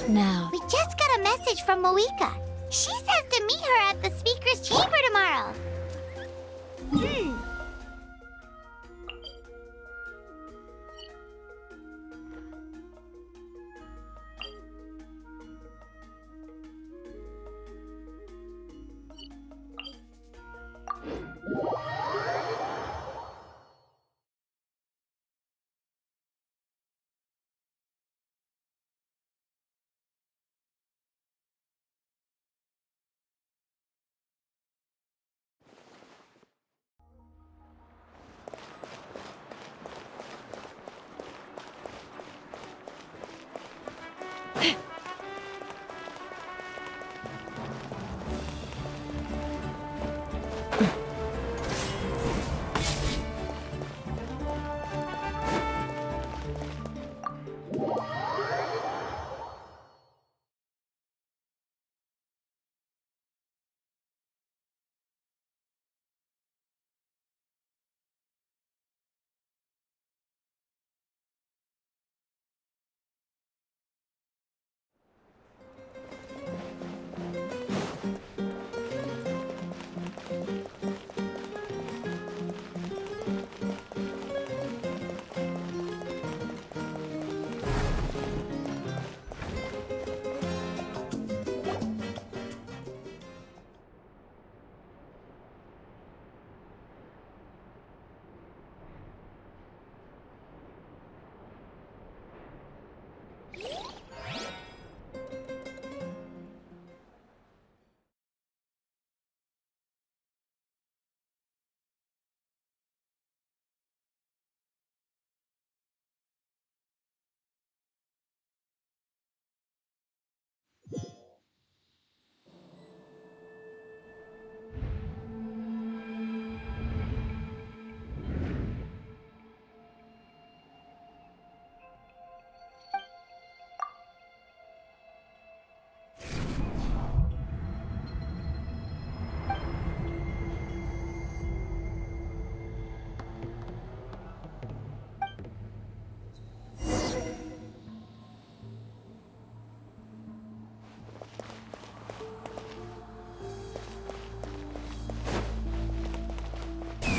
now. We just got a message from Moika. She says to meet her at the speaker's chamber tomorrow.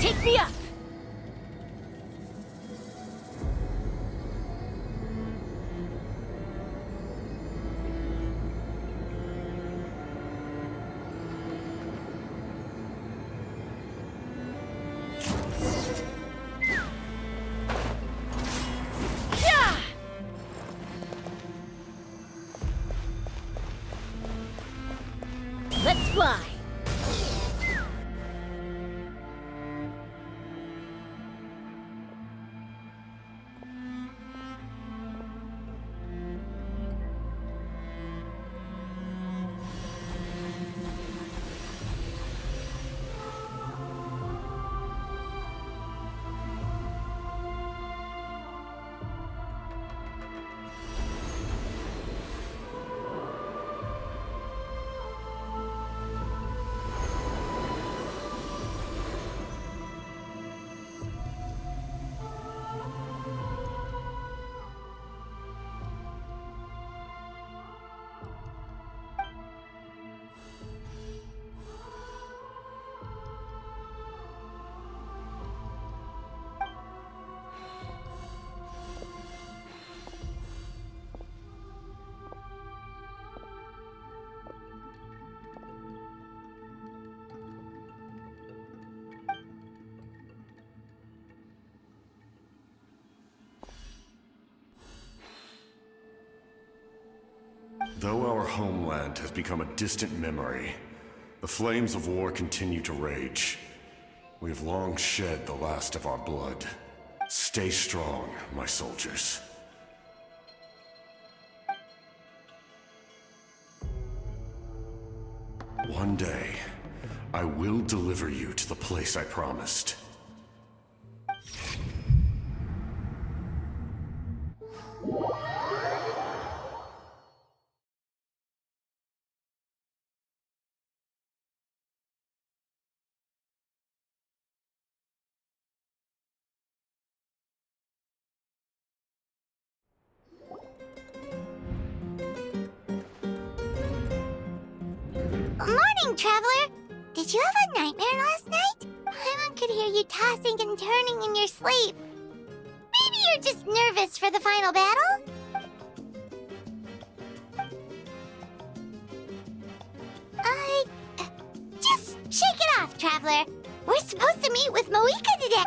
Take me up! Let's fly! Though our homeland has become a distant memory, the flames of war continue to rage. We have long shed the last of our blood. Stay strong, my soldiers. One day, I will deliver you to the place I promised. Morning, Traveler! Did you have a nightmare last night? Paimon could hear you tossing and turning in your sleep. Maybe you're just nervous for the final battle? Just shake it off, Traveler. We're supposed to meet with Moeka today.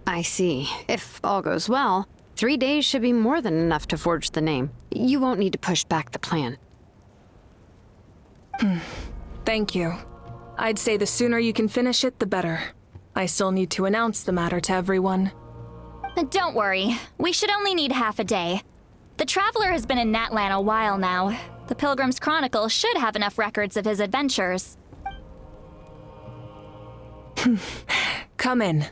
I see. If all goes well, 3 days should be more than enough to forge the name. You won't need to push back the plan. Thank you. I'd say the sooner you can finish it, the better. I still need to announce the matter to everyone. Don't worry. We should only need half a day. The Traveler has been in Natlan a while now. The Pilgrim's Chronicle should have enough records of his adventures. Come in.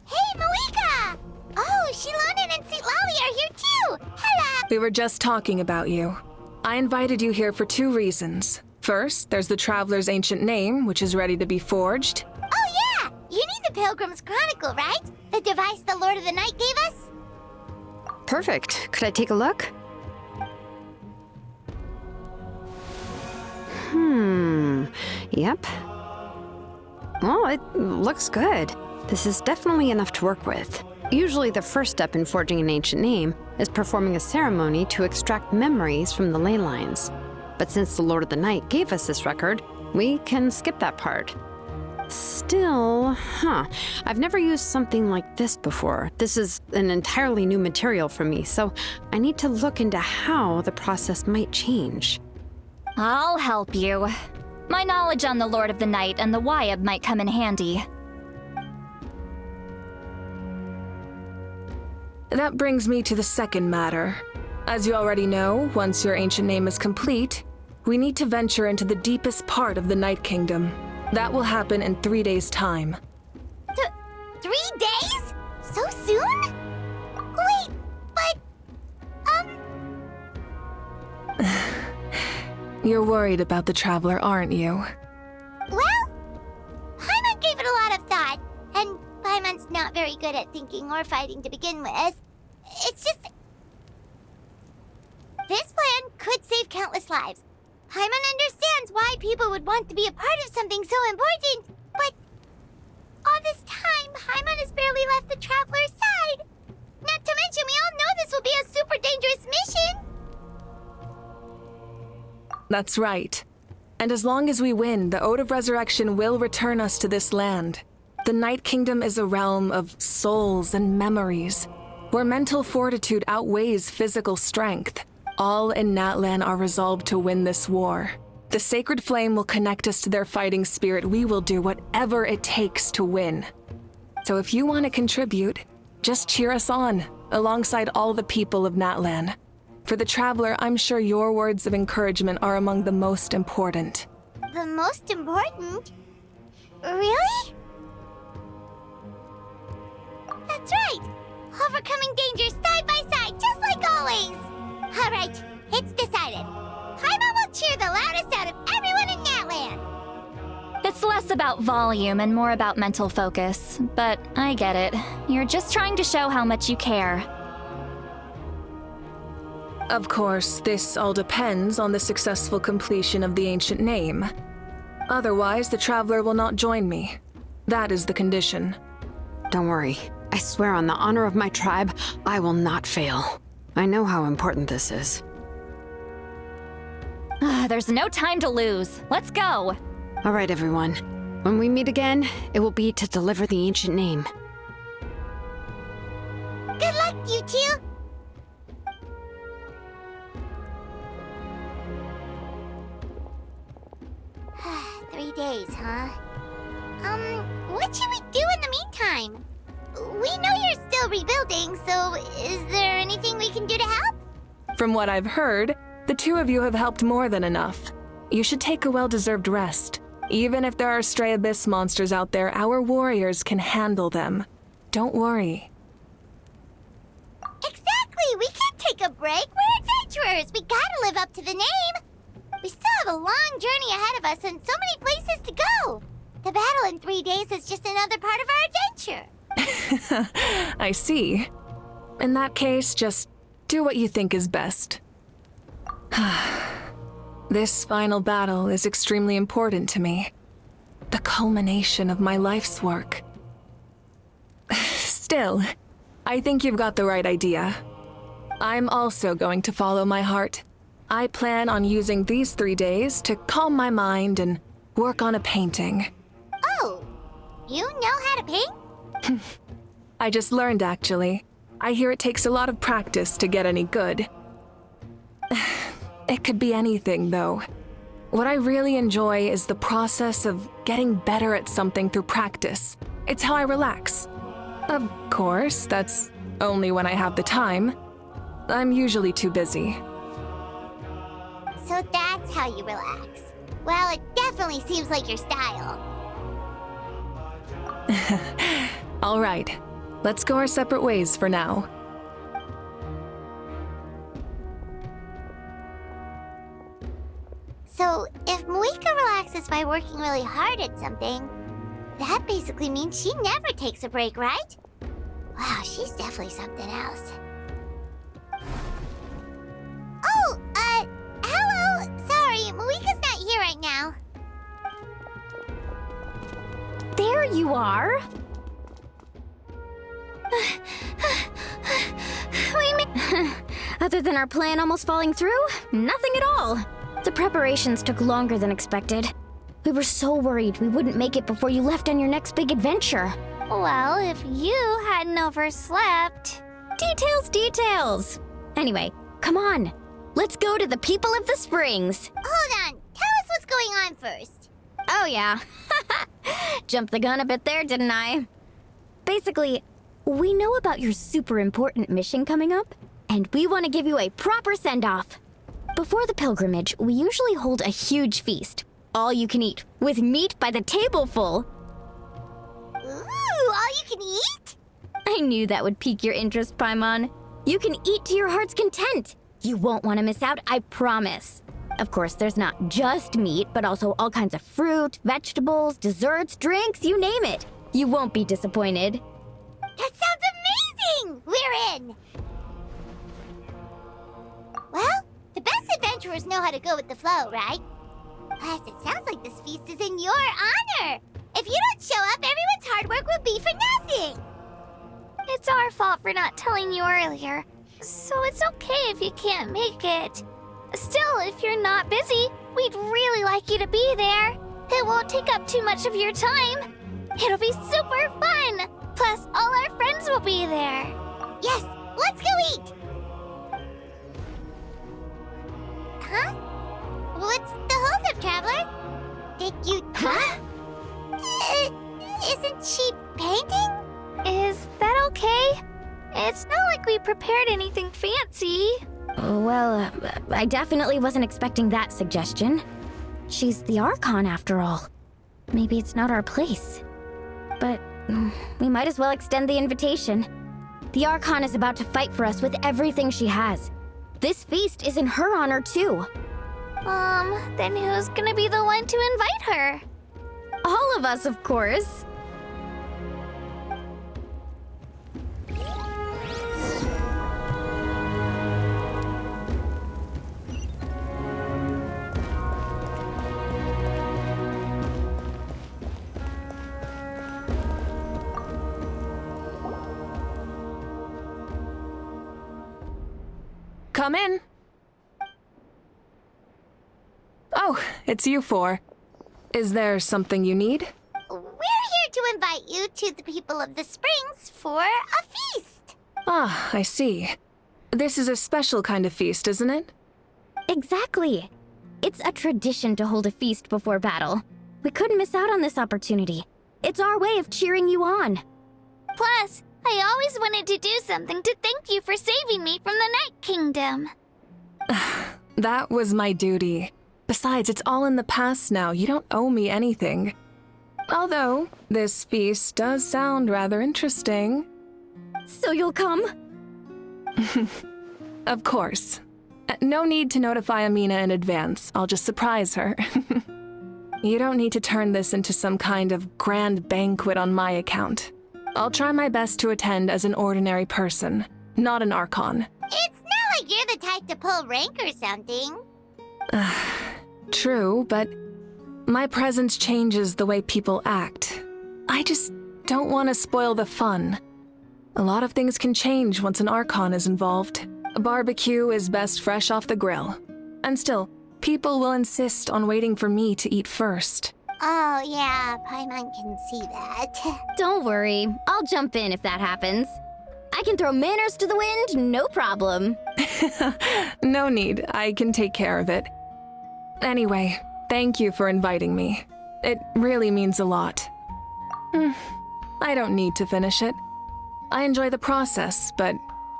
Hey, Moeka! Oh, Shilonen and St. Lolly are here too! Hello! We were just talking about you. I invited you here for 2 reasons. First, there's the Traveler's ancient name, which is ready to be forged. Oh yeah! You need the Pilgrim's Chronicle, right? The device the Lord of the Night gave us? Perfect. Could I take a look? Yep. Well, it looks good. This is definitely enough to work with. Usually the first step in forging an ancient name is performing a ceremony to extract memories from the ley lines. But since the Lord of the Night gave us this record, we can skip that part. Still, I've never used something like this before. This is an entirely new material for me, so I need to look into how the process might change. I'll help you. My knowledge on the Lord of the Night and the Wyab might come in handy. That brings me to the second matter. As you already know, once your ancient name is complete, we need to venture into the deepest part of the Night Kingdom. That will happen in 3 days' time. 3 days? So soon? Wait, but... You're worried about the Traveler, aren't you? Well, Paimon gave it a lot of thought, and Paimon's not very good at thinking or fighting to begin with. It's just... This plan could save countless lives. Paimon understands why people would want to be a part of something so important, but... all this time, Paimon has barely left the Traveler's side. Not to mention, we all know this will be a super dangerous mission. That's right. And as long as we win, the Ode of Resurrection will return us to this land. The Night Kingdom is a realm of souls and memories, where mental fortitude outweighs physical strength. All in Natlan are resolved to win this war. The sacred flame will connect us to their fighting spirit. We will do whatever it takes to win. So if you want to contribute, just cheer us on, alongside all the people of Natlan. For the Traveler, I'm sure your words of encouragement are among the most important. The most important? Really? That's right! Overcoming dangers side by side, just like always! Alright, it's decided. Paimon will cheer the loudest out of everyone in Natlan! It's less about volume and more about mental focus, but I get it. You're just trying to show how much you care. Of course, this all depends on the successful completion of the ancient name. Otherwise, the Traveler will not join me. That is the condition. Don't worry. I swear on the honor of my tribe, I will not fail. I know how important this is. There's no time to lose. Let's go. All right, everyone. When we meet again, it will be to deliver the ancient name. Good luck, you two! 3 days, huh? What should we do in the meantime? We know you're still rebuilding, so is there anything we can do to help? From what I've heard, the two of you have helped more than enough. You should take a well-deserved rest. Even if there are stray abyss monsters out there, our warriors can handle them. Don't worry. Exactly! We can't take a break! We're adventurers! We gotta live up to the name! We still have a long journey ahead of us and so many places to go! The battle in 3 days is just another part of our adventure! I see. In that case, just do what you think is best. This final battle is extremely important to me. The culmination of my life's work. Still, I think you've got the right idea. I'm also going to follow my heart. I plan on using these 3 days to calm my mind and work on a painting. Oh, you know how to paint? I just learned, actually. I hear it takes a lot of practice to get any good. It could be anything, though. What I really enjoy is the process of getting better at something through practice. It's how I relax. Of course, that's only when I have the time. I'm usually too busy. So that's how you relax. Well, it definitely seems like your style. All right, let's go our separate ways for now. So, if Moika relaxes by working really hard at something, that basically means she never takes a break, right? Wow, she's definitely something else. Oh, hello! Sorry, Moika's not here right now. There you are. Other than our plan almost falling through, nothing at all. The preparations took longer than expected. We were so worried we wouldn't make it before you left on your next big adventure. Well, if you hadn't overslept... Details! Anyway, come on. Let's go to the people of the springs. Hold on, tell us what's going on first. Oh yeah. Jumped the gun a bit there, didn't I? Basically, we know about your super important mission coming up, and we want to give you a proper send-off. Before the pilgrimage, we usually hold a huge feast. All you can eat, with meat by the tableful. Ooh, all you can eat? I knew that would pique your interest, Paimon. You can eat to your heart's content. You won't want to miss out, I promise. Of course, there's not just meat, but also all kinds of fruit, vegetables, desserts, drinks, you name it. You won't be disappointed. That sounds amazing! We're in! Well, the best adventurers know how to go with the flow, right? Plus, it sounds like this feast is in your honor! If you don't show up, everyone's hard work will be for nothing! It's our fault for not telling you earlier, so it's okay if you can't make it. Still, if you're not busy, we'd really like you to be there. It won't take up too much of your time. It'll be super fun! Plus, all our friends will be there. Yes, let's go eat! Huh? What's the holdup, Traveler? Did you... Huh? Isn't she painting? Is that okay? It's not like we prepared anything fancy. Well, I definitely wasn't expecting that suggestion. She's the Archon, after all. Maybe it's not our place. But we might as well extend the invitation. The Archon is about to fight for us with everything she has. This feast is in her honor, too. Then who's gonna be the one to invite her? All of us, of course. Come in. Oh, it's you four. Is there something you need? We're here to invite you to the people of the Springs for a feast. Ah, I see. This is a special kind of feast, isn't it? Exactly. It's a tradition to hold a feast before battle. We couldn't miss out on this opportunity. It's our way of cheering you on. Plus, I always wanted to do something to thank you for saving me from the Night Kingdom. That was my duty. Besides, it's all in the past now. You don't owe me anything. Although, this feast does sound rather interesting. So you'll come? Of course. No need to notify Amina in advance. I'll just surprise her. You don't need to turn this into some kind of grand banquet on my account. I'll try my best to attend as an ordinary person, not an Archon. It's not like you're the type to pull rank or something. True, but my presence changes the way people act. I just don't want to spoil the fun. A lot of things can change once an Archon is involved. A barbecue is best fresh off the grill. And still, people will insist on waiting for me to eat first. Oh yeah, Paimon can see that. Don't worry. I'll jump in if that happens. I can throw manners to the wind, no problem. No need. I can take care of it. Anyway, thank you for inviting me. It really means a lot. I don't need to finish it. I enjoy the process, but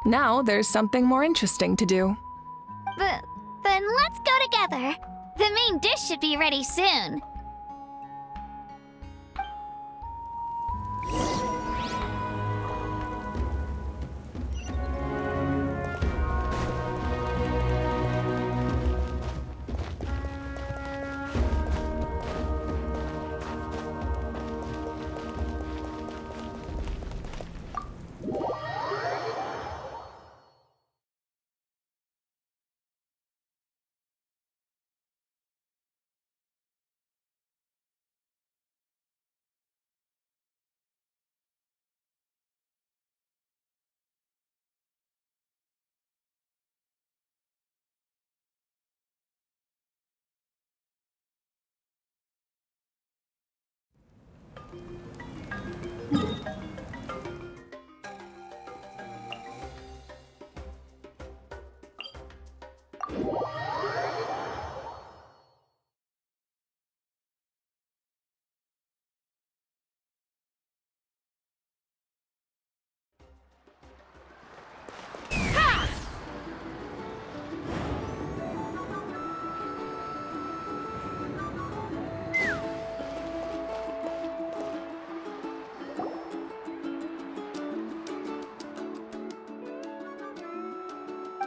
now there's something more interesting to do. Then let's go together. The main dish should be ready soon.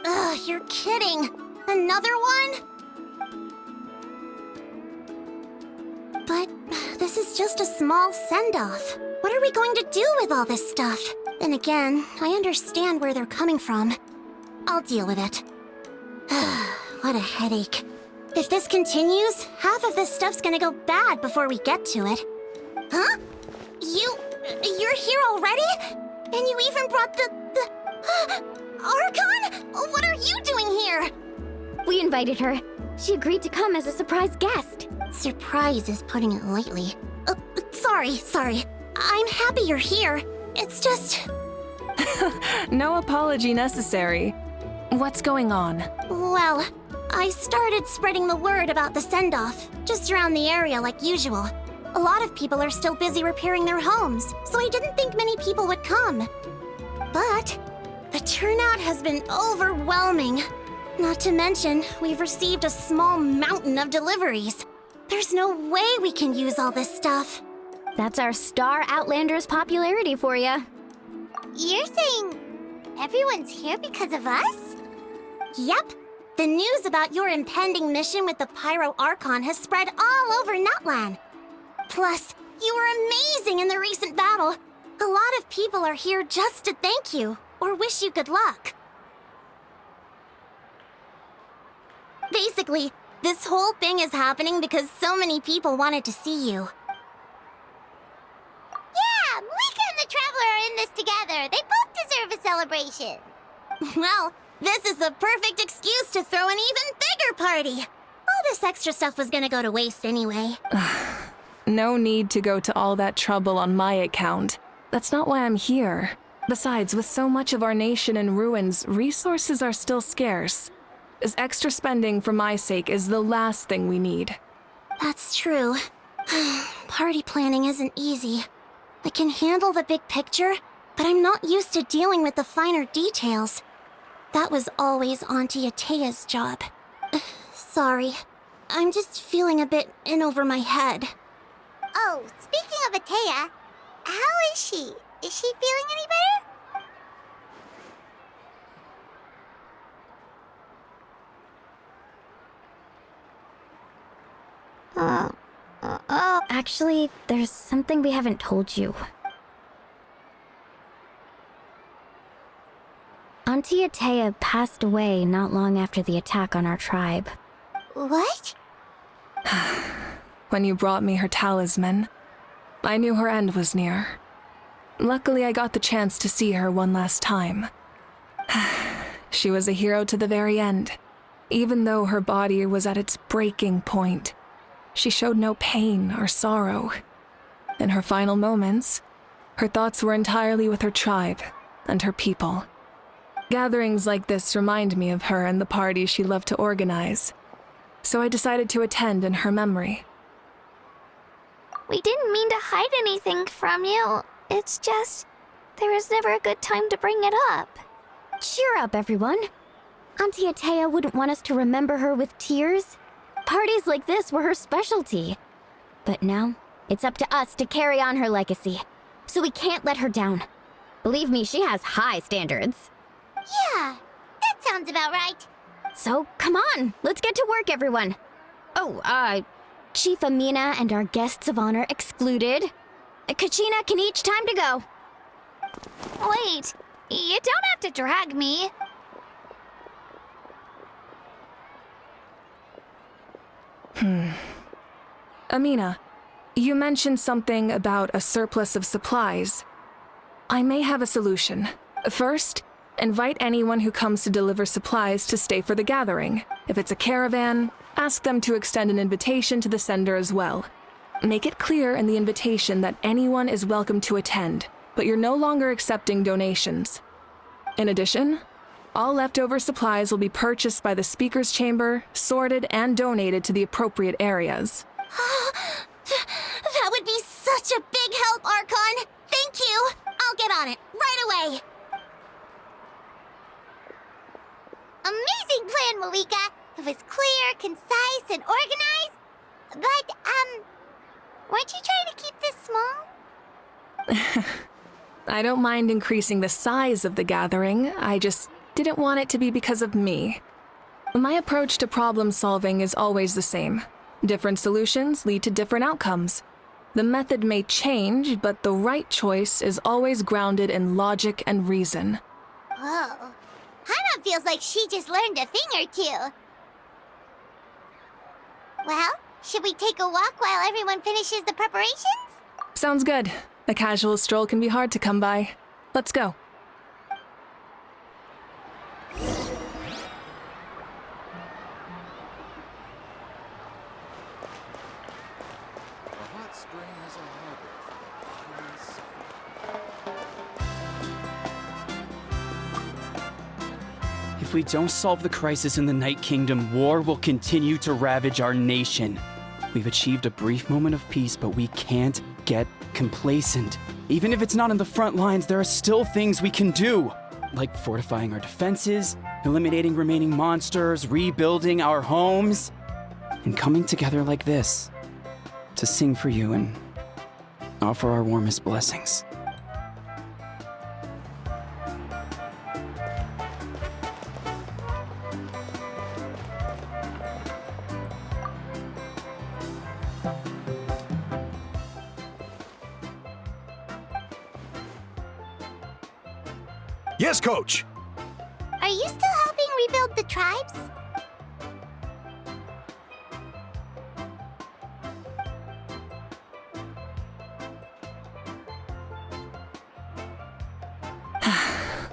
Ugh, you're kidding. Another one? But this is just a small send-off. What are we going to do with all this stuff? Then again, I understand where they're coming from. I'll deal with it. What a headache. If this continues, half of this stuff's gonna go bad before we get to it. Huh? You're here already? And you even brought the Archon? What are you doing here? We invited her. She agreed to come as a surprise guest. Surprise is putting it lightly. Sorry. I'm happy you're here. It's just... No apology necessary. What's going on? Well, I started spreading the word about the send-off, just around the area like usual. A lot of people are still busy repairing their homes, so I didn't think many people would come. But the turnout has been overwhelming. Not to mention, we've received a small mountain of deliveries. There's no way we can use all this stuff. That's our star Outlander's popularity for ya. You're saying everyone's here because of us? Yep. The news about your impending mission with the Pyro Archon has spread all over Nutland. Plus, you were amazing in the recent battle. A lot of people are here just to thank you, or wish you good luck. Basically, this whole thing is happening because so many people wanted to see you. Yeah, Mika and the Traveler are in this together. They both deserve a celebration. Well, This is the perfect excuse to throw an even bigger party. All this extra stuff was gonna go to waste anyway. No need to go to all that trouble on my account. That's not why I'm here. Besides, with so much of our nation in ruins, resources are still scarce. This extra spending for my sake is the last thing we need. That's true. Party planning isn't easy. I can handle the big picture, but I'm not used to dealing with the finer details. That was always Auntie Atea's job. Sorry. I'm just feeling a bit in over my head. Oh, speaking of Atea, how is she? Is she feeling any better? Actually, there's something we haven't told you. Auntie Atea passed away not long after the attack on our tribe. What? When you brought me her talisman, I knew her end was near. Luckily, I got the chance to see her one last time. She was a hero to the very end. Even though her body was at its breaking point, she showed no pain or sorrow. In her final moments, her thoughts were entirely with her tribe and her people. Gatherings like this remind me of her and the parties she loved to organize, so I decided to attend in her memory. We didn't mean to hide anything from you. It's just, there was never a good time to bring it up. Cheer up, everyone. Auntie Atea wouldn't want us to remember her with tears. Parties like this were her specialty. But now, it's up to us to carry on her legacy, so we can't let her down. Believe me, she has high standards. Yeah, that sounds about right. So, come on, let's get to work, everyone. Oh, Chief Amina and our guests of honor excluded. Kachina can each time to go. Wait, you don't have to drag me. Amina, you mentioned something about a surplus of supplies. I may have a solution. First, invite anyone who comes to deliver supplies to stay for the gathering. If it's a caravan, ask them to extend an invitation to the sender as well. Make it clear in the invitation that anyone is welcome to attend, but you're no longer accepting donations. In addition, all leftover supplies will be purchased by the speaker's chamber, sorted, and donated to the appropriate areas. That would be such a big help, Archon. Thank you. I'll get on it right away. Amazing plan, Malika. It was clear, concise, and organized. But, weren't you trying to keep this small? I don't mind increasing the size of the gathering, I just didn't want it to be because of me. My approach to problem solving is always the same. Different solutions lead to different outcomes. The method may change, but the right choice is always grounded in logic and reason. Whoa. Hana feels like she just learned a thing or two. Well, should we take a walk while everyone finishes the preparations? Sounds good. A casual stroll can be hard to come by. Let's go. If we don't solve the crisis in the Night Kingdom, war will continue to ravage our nation. We've achieved a brief moment of peace, but we can't get complacent. Even if it's not in the front lines, there are still things we can do, like fortifying our defenses, eliminating remaining monsters, rebuilding our homes, and coming together like this to sing for you and offer our warmest blessings. Yes, Coach! Are you still helping rebuild the tribes?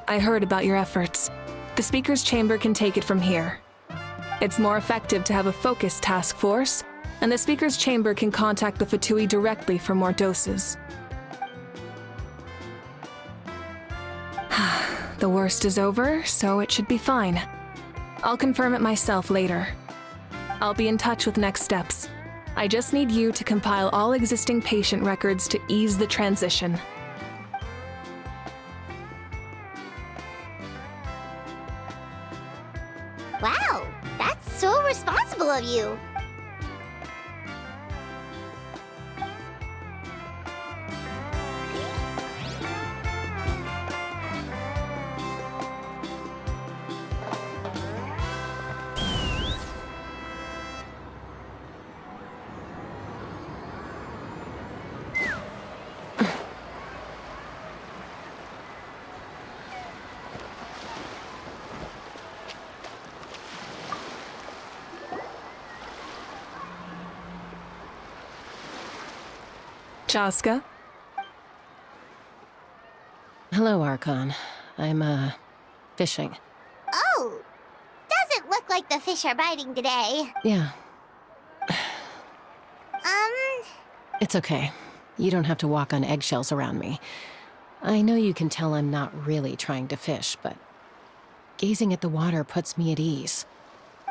I heard about your efforts. The speaker's chamber can take it from here. It's more effective to have a focused task force, and the speaker's chamber can contact the Fatui directly for more doses. The worst is over, so it should be fine. I'll confirm it myself later. I'll be in touch with next steps. I just need you to compile all existing patient records to ease the transition. Wow, that's so responsible of you. Chaska? Hello, Archon. I'm, fishing. Oh, doesn't look like the fish are biting today. Yeah, Um, it's okay. You don't have to walk on eggshells around me. I know you can tell I'm not really trying to fish, but gazing at the water puts me at ease.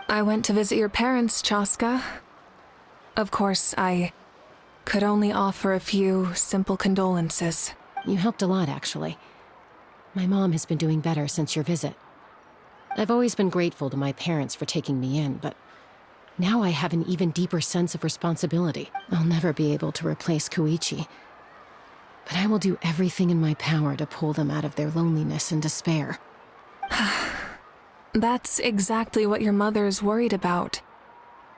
I went to visit your parents, Chaska. Of course, I could only offer a few simple condolences. You helped a lot, actually. My mom has been doing better since your visit. I've always been grateful to my parents for taking me in, but now I have an even deeper sense of responsibility. I'll never be able to replace Koichi, but I will do everything in my power to pull them out of their loneliness and despair. That's exactly what your mother is worried about.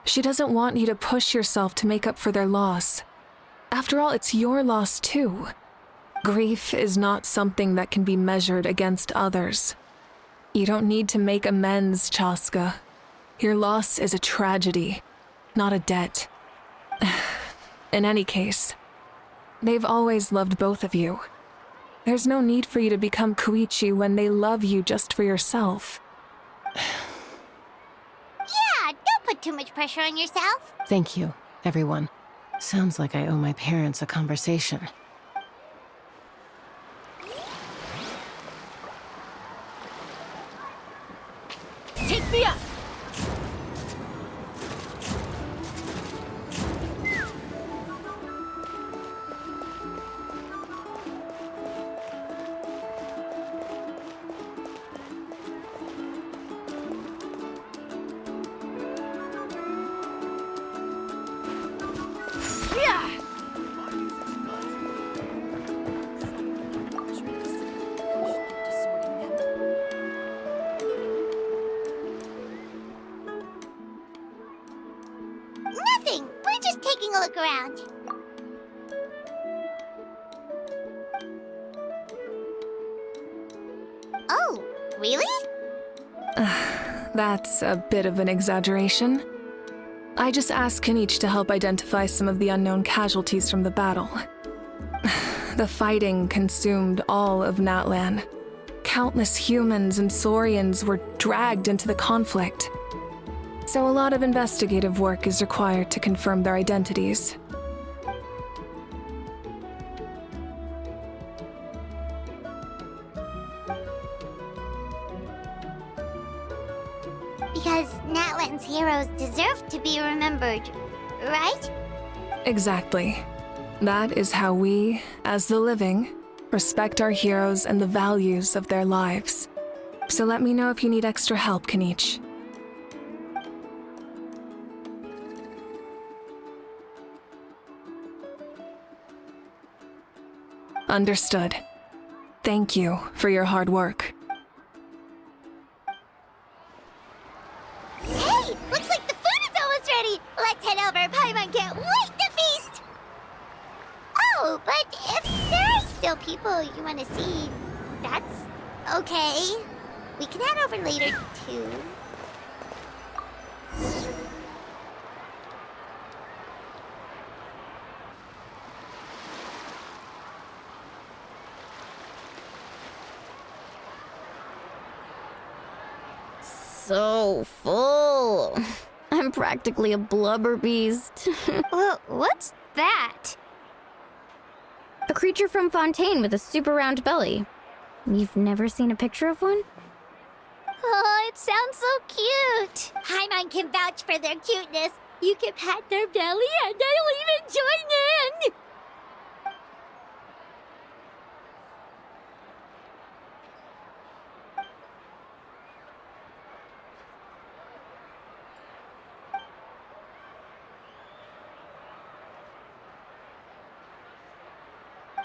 She doesn't want you to push yourself to make up for their loss. After all, it's your loss too. Grief is not something that can be measured against others. You don't need to make amends, Chaska. Your loss is a tragedy, not a debt. In any case, they've always loved both of you. There's no need for you to become Koichi when they love you just for yourself. yeah, don't put too much pressure on yourself. Thank you, everyone. Sounds like I owe my parents a conversation. Take me up! Nothing. We're just taking a look around. Oh, really? That's a bit of an exaggeration. I just asked Kenichi to help identify some of the unknown casualties from the battle. The fighting consumed all of Natlan. Countless humans and Saurians were dragged into the conflict. So a lot of investigative work is required to confirm their identities. Because Natlan's heroes deserve to be remembered, right? Exactly. That is how we, as the living, respect our heroes and the values of their lives. So let me know if you need extra help, Kenichi. Understood. Thank you for your hard work. Hey, looks like the food is almost ready. Let's head over. Paimon can't wait to feast. Oh, but if there are still people you want to see, that's okay. We can head over later, too. so full. I'm practically a blubber beast. Well, what's that? A creature from Fontaine with a super round belly. You've never seen a picture of one? Oh, it sounds so cute. Paimon can vouch for their cuteness. You can pat their belly and I'll even join in.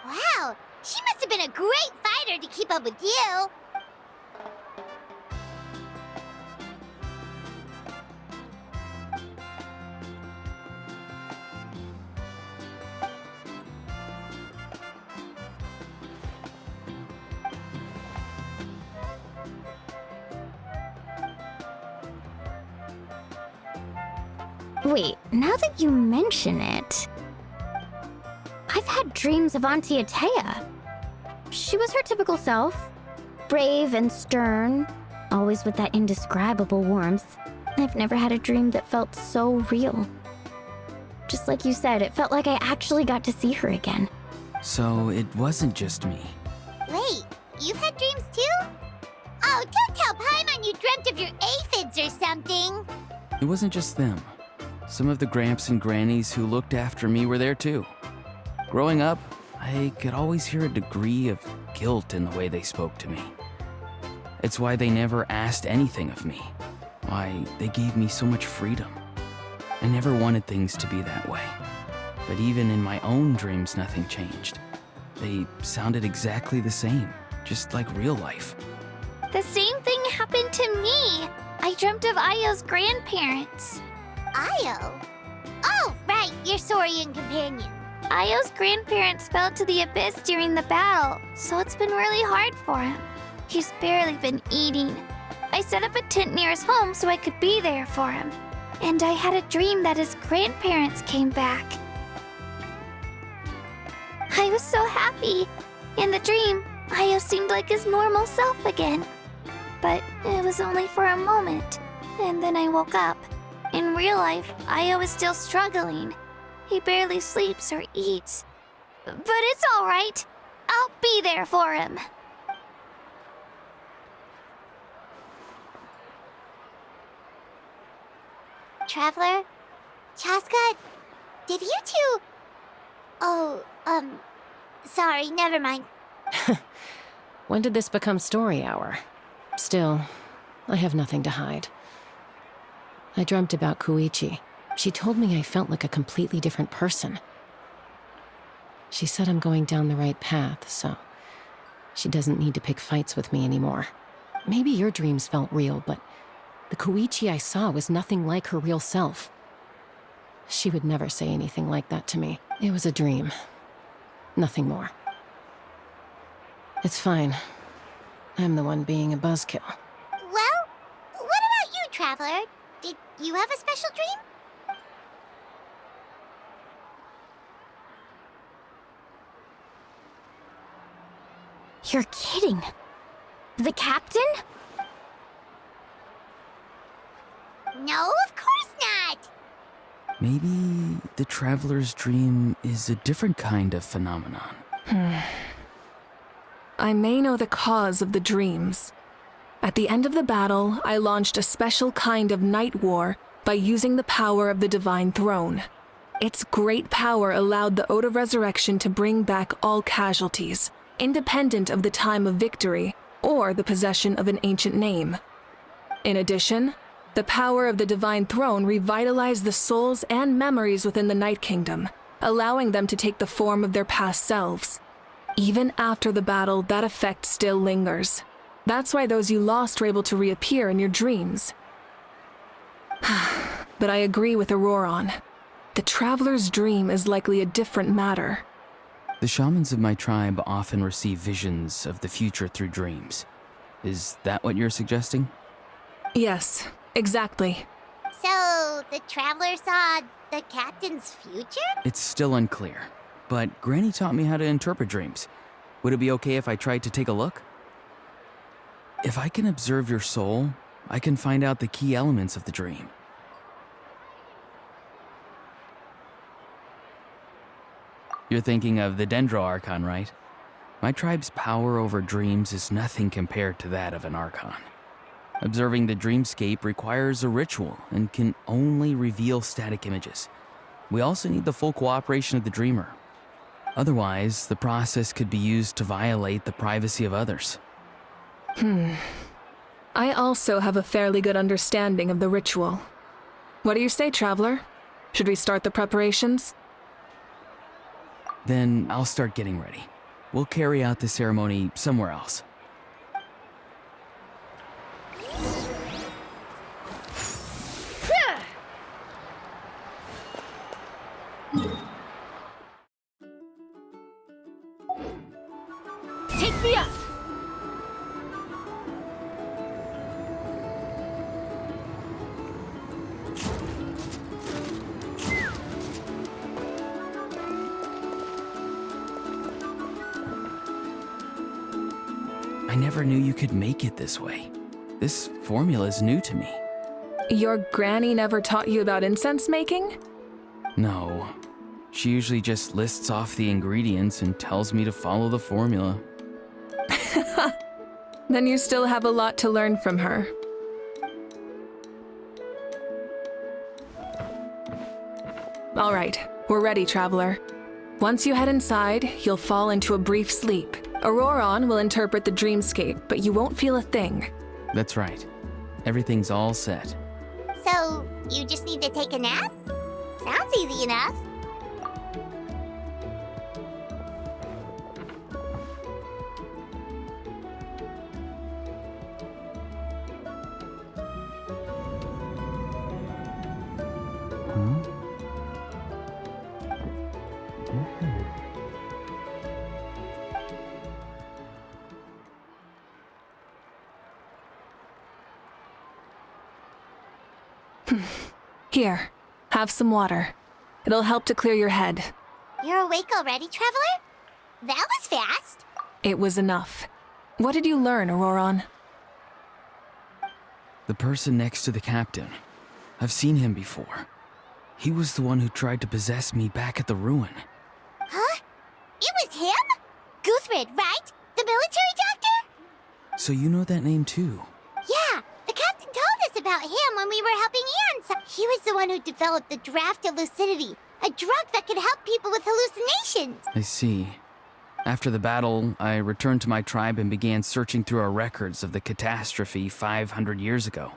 Wow, she must have been a great fighter to keep up with you. Wait, now that you mention it, I've had dreams of Auntie Atea. She was her typical self, brave and stern, always with that indescribable warmth. I've never had a dream that felt so real. Just like you said, it felt like I actually got to see her again. So it wasn't just me. Wait, you've had dreams too? Oh, don't tell Paimon you dreamt of your aphids or something. It wasn't just them. Some of the Gramps and Grannies who looked after me were there too. Growing up, I could always hear a degree of guilt in the way they spoke to me. It's why they never asked anything of me. Why they gave me so much freedom. I never wanted things to be that way. But even in my own dreams, nothing changed. They sounded exactly the same, just like real life. The same thing happened to me. I dreamt of Io's grandparents. Io? Oh, right, your Saurian companion. Io's grandparents fell to the abyss during the battle, so it's been really hard for him. He's barely been eating. I set up a tent near his home so I could be there for him. And I had a dream that his grandparents came back. I was so happy. In the dream, Io seemed like his normal self again. But it was only for a moment, and then I woke up. In real life, Io is still struggling. He barely sleeps or eats. But it's all right. I'll be there for him. Traveler? Chaska? Did you two... Oh, sorry, never mind. When did this become story hour? Still, I have nothing to hide. I dreamt about Koichi. She told me I felt like a completely different person. She said I'm going down the right path, so she doesn't need to pick fights with me anymore. Maybe your dreams felt real, but the Koichi I saw was nothing like her real self. She would never say anything like that to me. It was a dream. Nothing more. It's fine. I'm the one being a buzzkill. Well, what about you, Traveler? Did you have a special dream? You're kidding. The captain? No, of course not. Maybe the traveler's dream is a different kind of phenomenon. I may know the cause of the dreams. At the end of the battle, I launched a special kind of night war by using the power of the Divine Throne. Its great power allowed the Ode of Resurrection to bring back all casualties, independent of the time of victory or the possession of an ancient name. In addition, the power of the Divine Throne revitalized the souls and memories within the Night Kingdom, allowing them to take the form of their past selves. Even after the battle, that effect still lingers. That's why those you lost were able to reappear in your dreams. But I agree with Auroron. The Traveler's dream is likely a different matter. The shamans of my tribe often receive visions of the future through dreams. Is that what you're suggesting? Yes, exactly. So, the Traveler saw the captain's future? It's still unclear, but Granny taught me how to interpret dreams. Would it be okay if I tried to take a look? If I can observe your soul, I can find out the key elements of the dream. You're thinking of the Dendro Archon, right? My tribe's power over dreams is nothing compared to that of an Archon. Observing the dreamscape requires a ritual and can only reveal static images. We also need the full cooperation of the dreamer. Otherwise, the process could be used to violate the privacy of others. I also have a fairly good understanding of the ritual. What do you say, Traveler? Should we start the preparations? Then I'll start getting ready. We'll carry out the ceremony somewhere else. Take me up! I never knew you could make it this way. This formula is new to me. Your granny never taught you about incense making? No. She usually just lists off the ingredients and tells me to follow the formula. Then you still have a lot to learn from her. All right, we're ready, Traveler. Once you head inside, you'll fall into a brief sleep. Auroron will interpret the dreamscape, but you won't feel a thing. That's right. Everything's all set. So, you just need to take a nap? Sounds easy enough. Here, have some water. It'll help to clear your head. You're awake already, Traveler? That was fast. It was enough. What did you learn, Auroron? The person next to the captain. I've seen him before. He was the one who tried to possess me back at the ruin. Huh? It was him? Guthred, right? The military doctor? So you know that name too? Yeah, the captain told us about him when we were helping Anne. He was the one who developed the draft of lucidity, a drug that could help people with hallucinations. I see. After the battle, I returned to my tribe and began searching through our records of the catastrophe 500 years ago.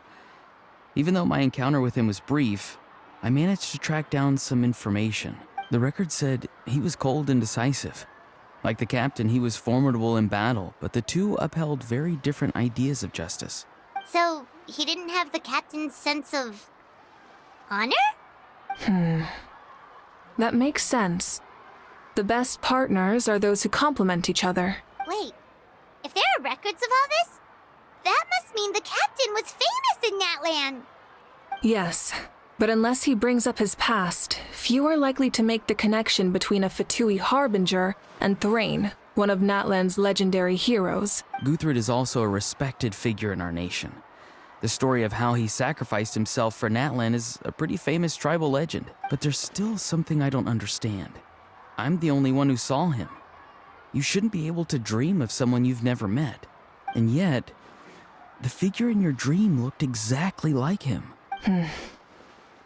Even though my encounter with him was brief, I managed to track down some information. The record said he was cold and decisive. Like the captain, he was formidable in battle, but the two upheld very different ideas of justice. So, he didn't have the captain's sense of honor? That makes sense. The best partners are those who complement each other. Wait, if there are records of all this, that must mean the captain was famous in that land. Yes, but unless he brings up his past, few are likely to make the connection between a Fatui harbinger and Thrain, one of Natlan's legendary heroes. Guthred is also a respected figure in our nation. The story of how he sacrificed himself for Natlan is a pretty famous tribal legend, but there's still something I don't understand. I'm the only one who saw him. You shouldn't be able to dream of someone you've never met. And yet, the figure in your dream looked exactly like him.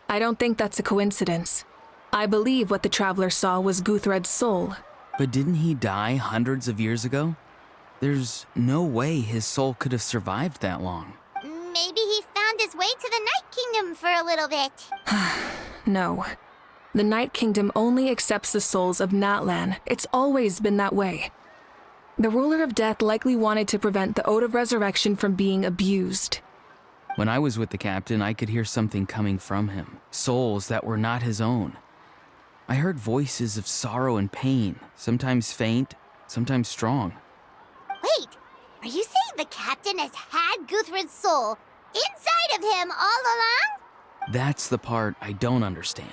I don't think that's a coincidence. I believe what the Traveler saw was Guthred's soul. But didn't he die hundreds of years ago? There's no way his soul could have survived that long. Maybe he found his way to the Night Kingdom for a little bit. No. The Night Kingdom only accepts the souls of Natlan. It's always been that way. The Ruler of Death likely wanted to prevent the Ode of Resurrection from being abused. When I was with the captain, I could hear something coming from him. Souls that were not his own. I heard voices of sorrow and pain, sometimes faint, sometimes strong. Wait, are you saying the captain has had Guthred's soul inside of him all along? That's the part I don't understand.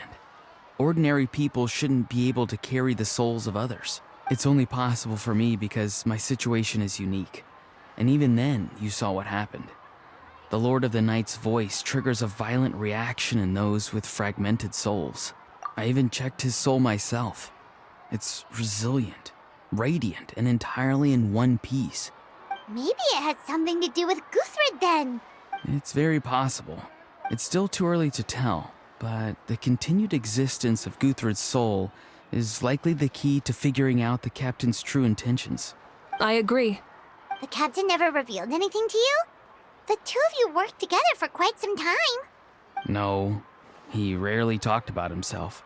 Ordinary people shouldn't be able to carry the souls of others. It's only possible for me because my situation is unique. And even then, you saw what happened. The Lord of the Night's voice triggers a violent reaction in those with fragmented souls. I even checked his soul myself. It's resilient, radiant, and entirely in one piece. Maybe it has something to do with Guthrid then. It's very possible. It's still too early to tell, but the continued existence of Guthrid's soul is likely the key to figuring out the captain's true intentions. I agree. The captain never revealed anything to you? The two of you worked together for quite some time. No, he rarely talked about himself.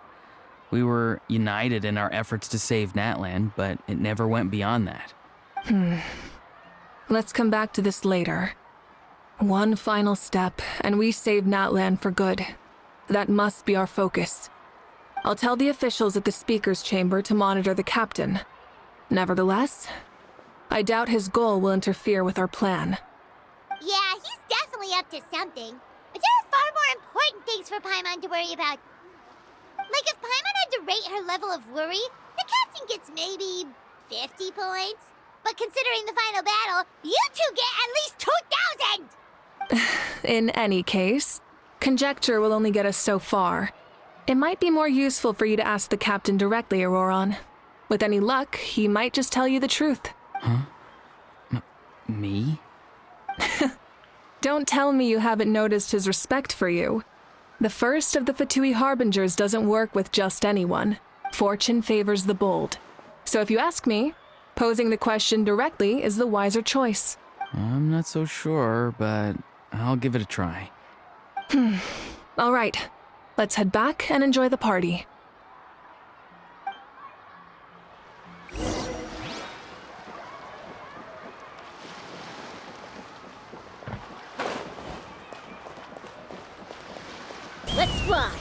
We were united in our efforts to save Natlan, but it never went beyond that. Let's come back to this later. One final step, and we save Natlan for good. That must be our focus. I'll tell the officials at the speaker's chamber to monitor the captain. Nevertheless, I doubt his goal will interfere with our plan. Yeah, he's definitely up to something. But there are far more important things for Paimon to worry about. Like if Paimon had to rate her level of worry, the captain gets maybe 50 points. But considering the final battle, you two get at least 2,000! In any case, conjecture will only get us so far. It might be more useful for you to ask the captain directly, Auroron. With any luck, he might just tell you the truth. Huh? Me? Don't tell me you haven't noticed his respect for you. The first of the Fatui Harbingers doesn't work with just anyone. Fortune favors the bold. So if you ask me, posing the question directly is the wiser choice. I'm not so sure, but I'll give it a try. All right, let's head back and enjoy the party. Let's fly.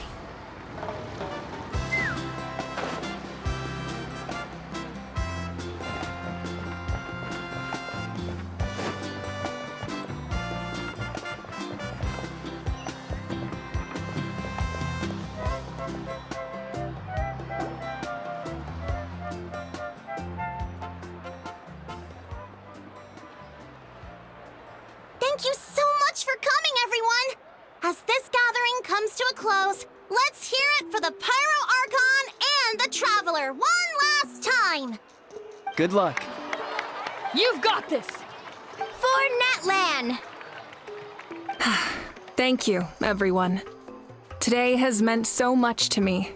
Thank you so much for coming, everyone! As this gathering comes to a close, let's hear it for the Pyro Archon and the Traveler one last time! Good luck. You've got this! For Natlan! Thank you, everyone. Today has meant so much to me.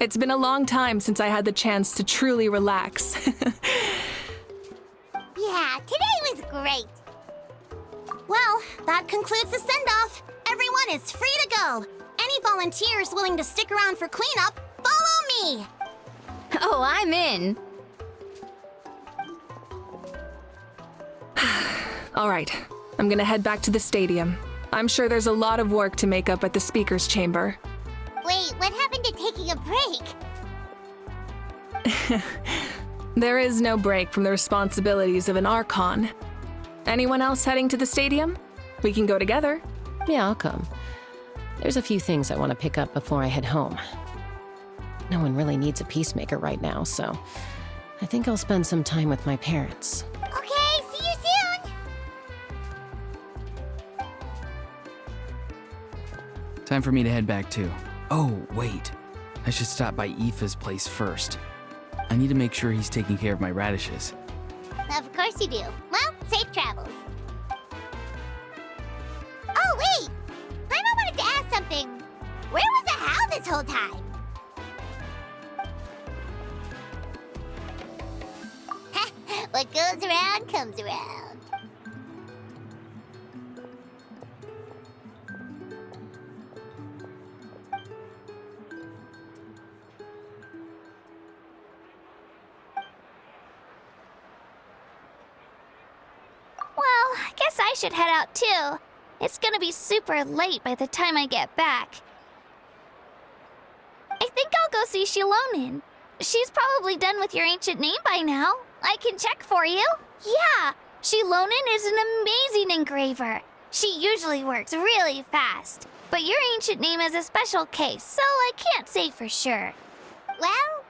It's been a long time since I had the chance to truly relax. Yeah, today was great! Well, that concludes the send-off. Everyone is free to go. Any volunteers willing to stick around for cleanup, follow me! Oh, I'm in. All right, I'm gonna head back to the stadium. I'm sure there's a lot of work to make up at the speaker's chamber. Wait, what happened to taking a break? There is no break from the responsibilities of an Archon. Anyone else heading to the stadium? We can go together. Yeah, I'll come. There's a few things I want to pick up before I head home. No one really needs a peacemaker right now, so I think I'll spend some time with my parents. Okay, see you soon! Time for me to head back too. Oh, wait. I should stop by Aoife's place first. I need to make sure he's taking care of my radishes. Of course you do. Well, safe travels. Oh, wait! Paimon wanted to ask something. Where was the How this whole time? What goes around comes around. Well, I guess I should head out too. It's gonna be super late by the time I get back. I think I'll go see Shilonin. She's probably done with your ancient name by now. I can check for you. Yeah, Shilonin is an amazing engraver. She usually works really fast. But your ancient name is a special case, so I can't say for sure. Well,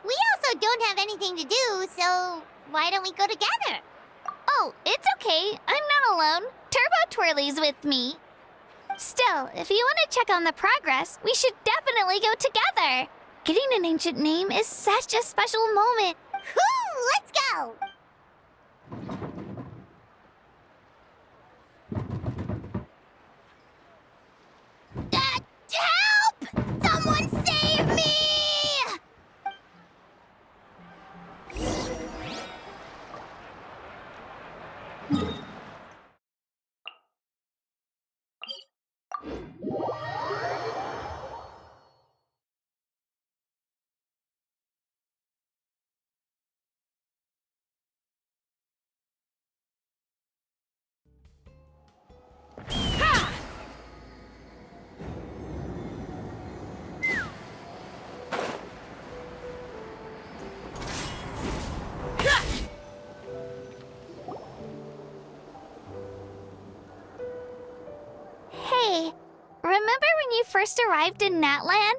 we also don't have anything to do, so why don't we go together? Oh, it's okay. I'm not alone. turbo twirlies with me. Still, if you want to check on the progress, we should definitely go together. Getting an ancient name is such a special moment. Whoo! Let's go! Help! Someone save me! Hey, remember when you first arrived in Natlan?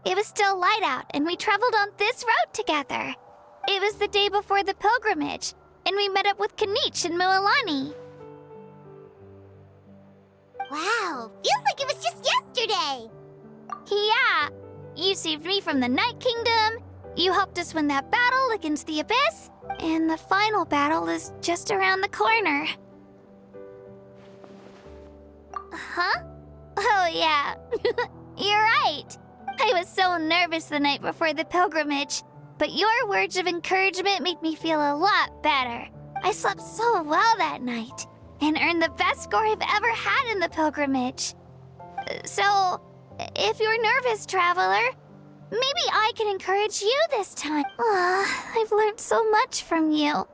It was still light out, and we traveled on this road together. It was the day before the pilgrimage, and we met up with Kanich and Mualani. Wow, feels like it was just yesterday. Yeah, you saved me from the Night Kingdom, you helped us win that battle against the Abyss, and the final battle is just around the corner. Huh? Oh, yeah. You're right. I was so nervous the night before the pilgrimage, but your words of encouragement made me feel a lot better. I slept so well that night and earned the best score I've ever had in the pilgrimage. So, if you're nervous, traveler, maybe I can encourage you this time. I've learned so much from you,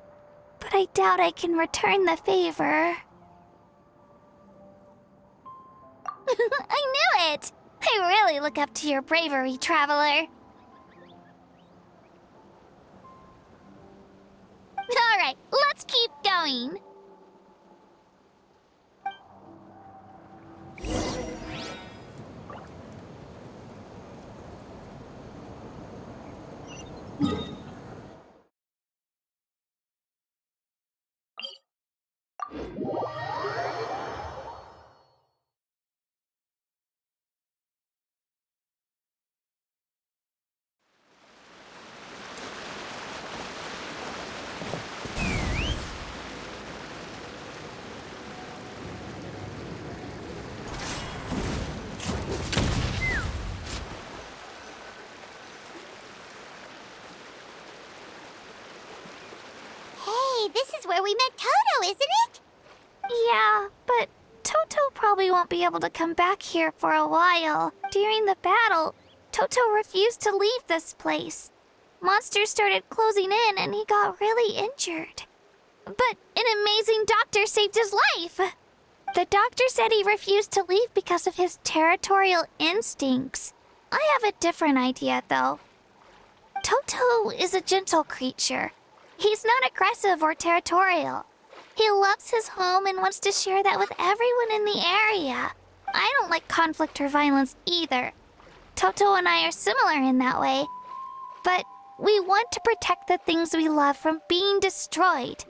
but I doubt I can return the favor. I knew it! I really look up to your bravery, traveler. Alright, let's keep going. This is where we met Toto, isn't it? Yeah, but Toto probably won't be able to come back here for a while. During the battle, Toto refused to leave this place. Monsters started closing in and he got really injured. But an amazing doctor saved his life. The doctor said he refused to leave because of his territorial instincts. I have a different idea, though. Toto is a gentle creature. He's not aggressive or territorial. He loves his home and wants to share that with everyone in the area. I don't like conflict or violence either. Toto and I are similar in that way. But we want to protect the things we love from being destroyed.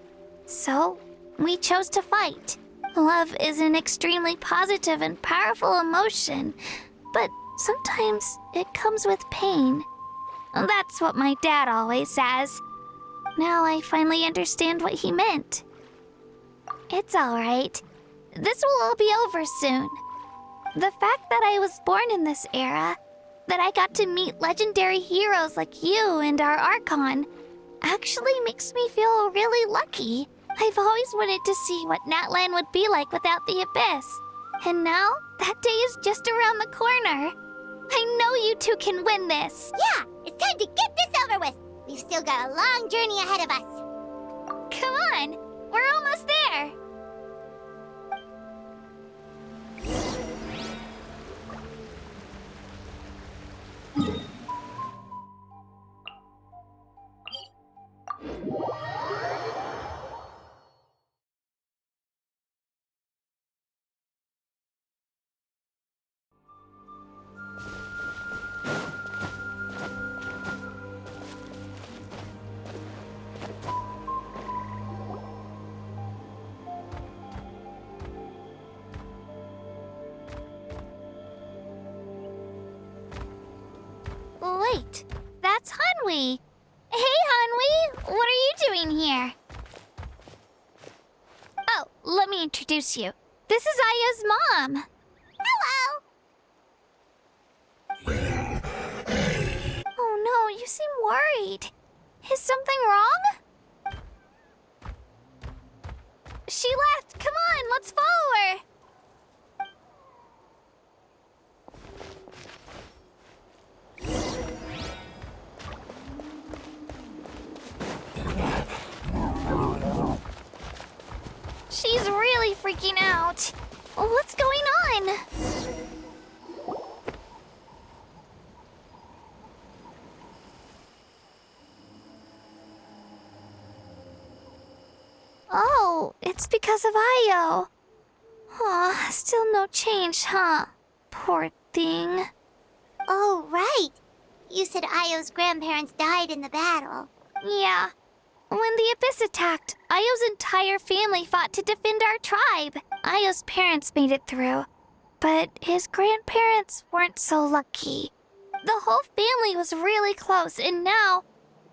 So, we chose to fight. Love is an extremely positive and powerful emotion, but sometimes it comes with pain. That's what my dad always says. Now I finally understand what he meant. It's alright. This will all be over soon. The fact that I was born in this era, that I got to meet legendary heroes like you and our Archon, actually makes me feel really lucky. I've always wanted to see what Natlan would be like without the Abyss. And now, that day is just around the corner. I know you two can win this. Yeah, it's time to get this over with. We've still got a long journey ahead of us. Come on, we're almost there. Wait, that's Hanwi. Hey, Hanwi, what are you doing here? Oh, let me introduce you. This is Aya's mom. Hello! Oh no, you seem worried. Is something wrong? She left. Come on, let's follow her. She's really freaking out. What's going on? Oh, it's because of Io. Aw, still no change, huh? Poor thing. Oh, right. You said Io's grandparents died in the battle. Yeah. When the Abyss attacked, Io's entire family fought to defend our tribe. Io's parents made it through, but his grandparents weren't so lucky. The whole family was really close, and now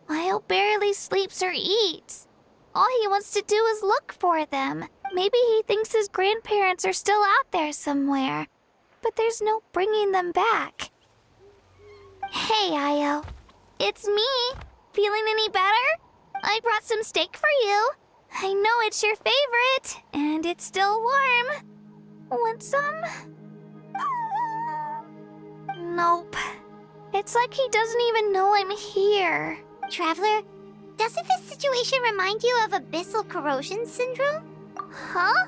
Io barely sleeps or eats. All he wants to do is look for them. Maybe he thinks his grandparents are still out there somewhere, but there's no bringing them back. Hey, Io. It's me. Feeling any better? I brought some steak for you. I know it's your favorite, and it's still warm. Want some? Nope. It's like he doesn't even know I'm here. Traveler, doesn't this situation remind you of abyssal corrosion syndrome? Huh?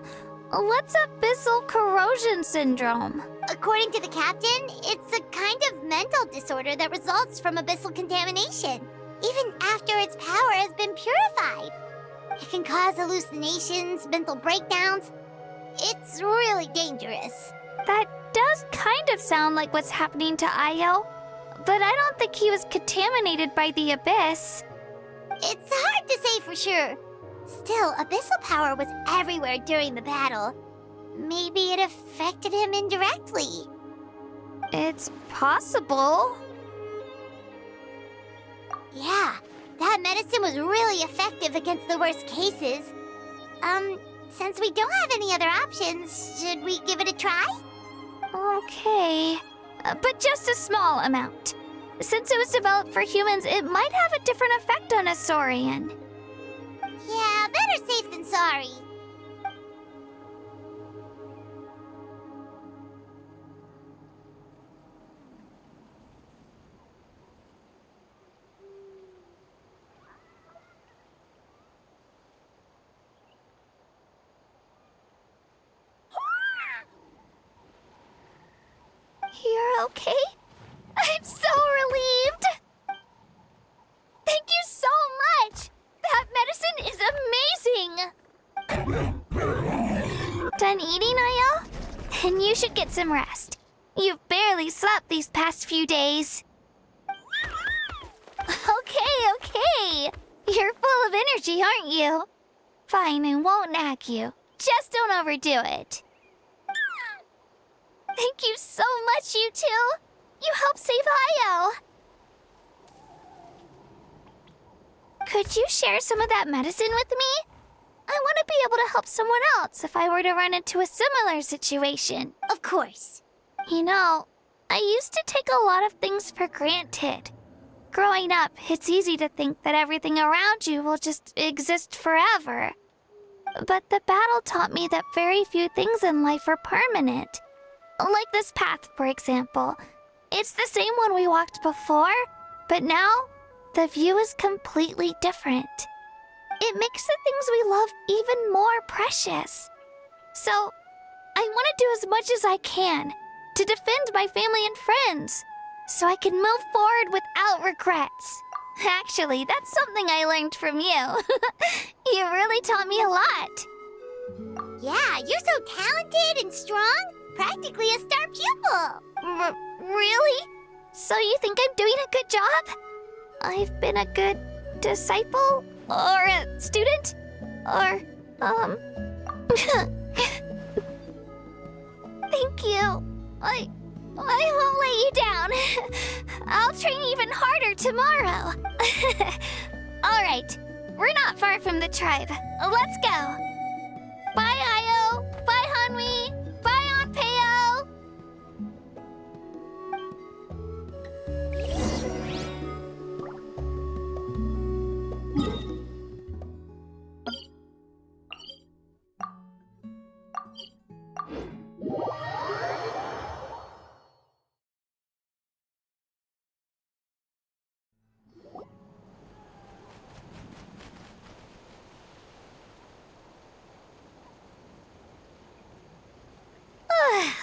What's abyssal corrosion syndrome? According to the captain, it's a kind of mental disorder that results from abyssal contamination, even after its power has been purified. It can cause hallucinations, mental breakdowns. It's really dangerous. That does kind of sound like what's happening to Io, but I don't think he was contaminated by the Abyss. It's hard to say for sure. Still, abyssal power was everywhere during the battle. Maybe it affected him indirectly. It's possible. Yeah, that medicine was really effective against the worst cases. Since we don't have any other options, should we give it a try? Okay, but just a small amount. Since it was developed for humans, it might have a different effect on a Saurian. Yeah, better safe than sorry. You're okay? I'm so relieved! Thank you so much! That medicine is amazing! Done eating, Io? Then you should get some rest. You've barely slept these past few days. Okay. You're full of energy, aren't you? Fine, I won't nag you. Just don't overdo it. Thank you so much, you two. You helped save Io. Could you share some of that medicine with me? I want to be able to help someone else if I were to run into a similar situation. Of course. You know, I used to take a lot of things for granted. Growing up, it's easy to think that everything around you will just exist forever. But the battle taught me that very few things in life are permanent. Like this path, for example. It's the same one we walked before, but now the view is completely different. It makes the things we love even more precious. So, I want to do as much as I can to defend my family and friends, so I can move forward without regrets. Actually, that's something I learned from you. You really taught me a lot. Yeah, you're so talented and strong. Practically a star pupil. Really? So you think I'm doing a good job? I've been a good disciple? Or a student? Or, Thank you. I won't let you down. I'll train even harder tomorrow. All right, we're not far from the tribe. Let's go. Bye, Io. Bye, Hanwi. Bye, Aunt Peo.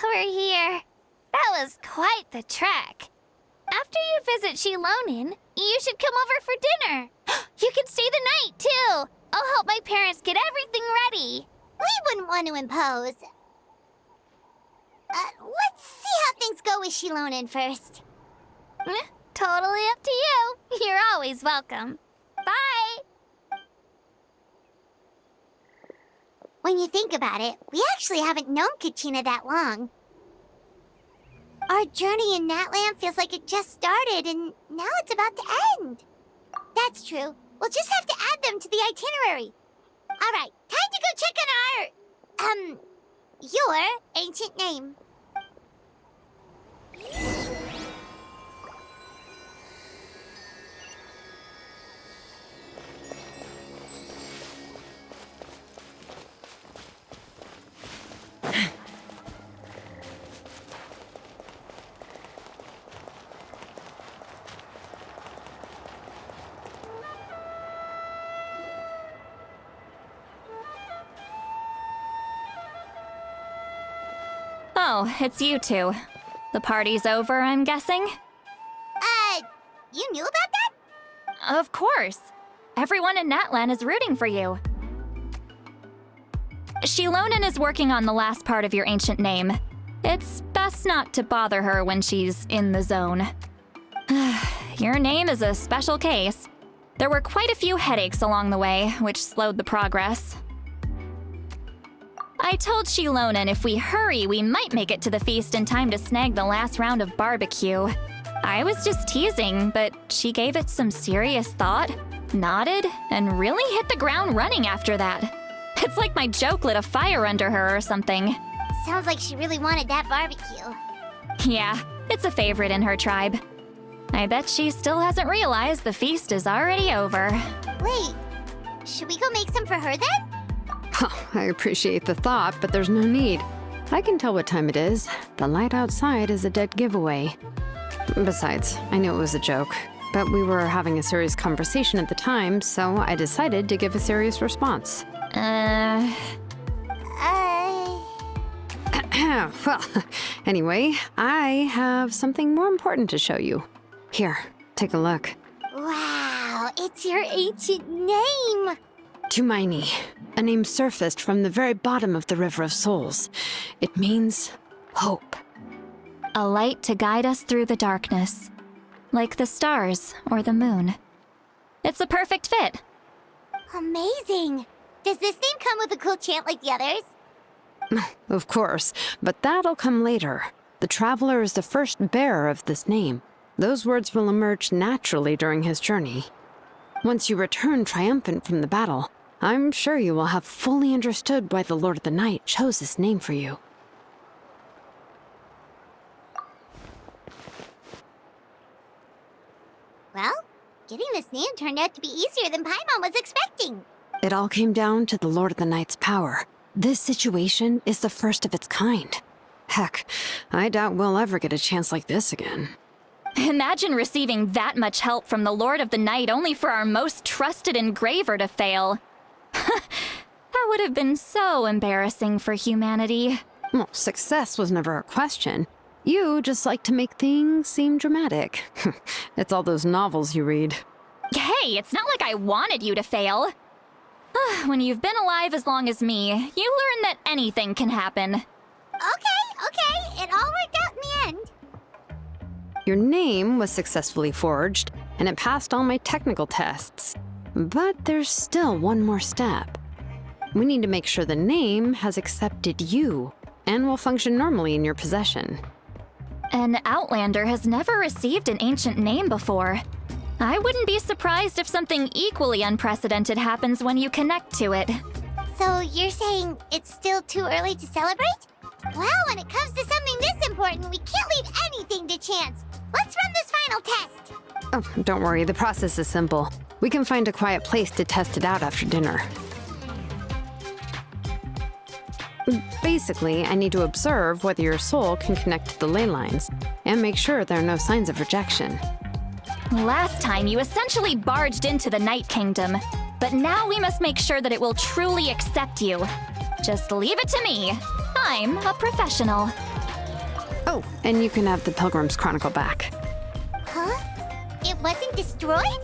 We're here. That was quite the trek. After you visit Shilonin, you should come over for dinner. You can stay the night, too. I'll help my parents get everything ready. We wouldn't want to impose. Let's see how things go with Shilonin first. Totally up to you. You're always welcome. Bye. When you think about it, we actually haven't known Kachina that long. Our journey in Natland feels like it just started, and now it's about to end. That's true. We'll just have to add them to the itinerary. All right, time to go check on our, your ancient name. Oh, it's you two. The party's over, I'm guessing? You knew about that? Of course. Everyone in Natlan is rooting for you. Shilonin is working on the last part of your ancient name. It's best not to bother her when she's in the zone. Your name is a special case. There were quite a few headaches along the way, which slowed the progress. I told Shilonin if we hurry, we might make it to the feast in time to snag the last round of barbecue. I was just teasing, but she gave it some serious thought, nodded, and really hit the ground running after that. It's like my joke lit a fire under her or something. Sounds like she really wanted that barbecue. Yeah, it's a favorite in her tribe. I bet she still hasn't realized the feast is already over. Wait, should we go make some for her then? Oh, I appreciate the thought, but there's no need. I can tell what time it is. The light outside is a dead giveaway. Besides, I knew it was a joke, but we were having a serious conversation at the time, so I decided to give a serious response. Well, anyway, I have something more important to show you. Here, take a look. Wow, it's your ancient name! Tumaini, a name surfaced from the very bottom of the River of Souls. It means hope. A light to guide us through the darkness, like the stars or the moon. It's a perfect fit. Amazing! Does this name come with a cool chant like the others? Of course, but that'll come later. The Traveler is the first bearer of this name. Those words will emerge naturally during his journey. Once you return triumphant from the battle, I'm sure you will have fully understood why the Lord of the Night chose this name for you. Well, getting this name turned out to be easier than Paimon was expecting. It all came down to the Lord of the Night's power. This situation is the first of its kind. Heck, I doubt we'll ever get a chance like this again. Imagine receiving that much help from the Lord of the Night only for our most trusted engraver to fail. That would have been so embarrassing for humanity. Well, success was never a question. You just like to make things seem dramatic. It's all those novels you read. Hey, it's not like I wanted you to fail. When you've been alive as long as me, you learn that anything can happen. Okay, it all worked out in the end. Your name was successfully forged, and it passed all my technical tests. But there's still one more step. We need to make sure the name has accepted you, and will function normally in your possession. An Outlander has never received an ancient name before. I wouldn't be surprised if something equally unprecedented happens when you connect to it. So you're saying it's still too early to celebrate? Well, when it comes to something this important, we can't leave anything to chance. Let's run this final test. Oh, don't worry, the process is simple. We can find a quiet place to test it out after dinner. Basically, I need to observe whether your soul can connect to the ley lines, and make sure there are no signs of rejection. Last time, you essentially barged into the Night Kingdom, but now we must make sure that it will truly accept you. Just leave it to me. I'm a professional. Oh, and you can have the Pilgrim's Chronicle back. Huh? It wasn't destroyed?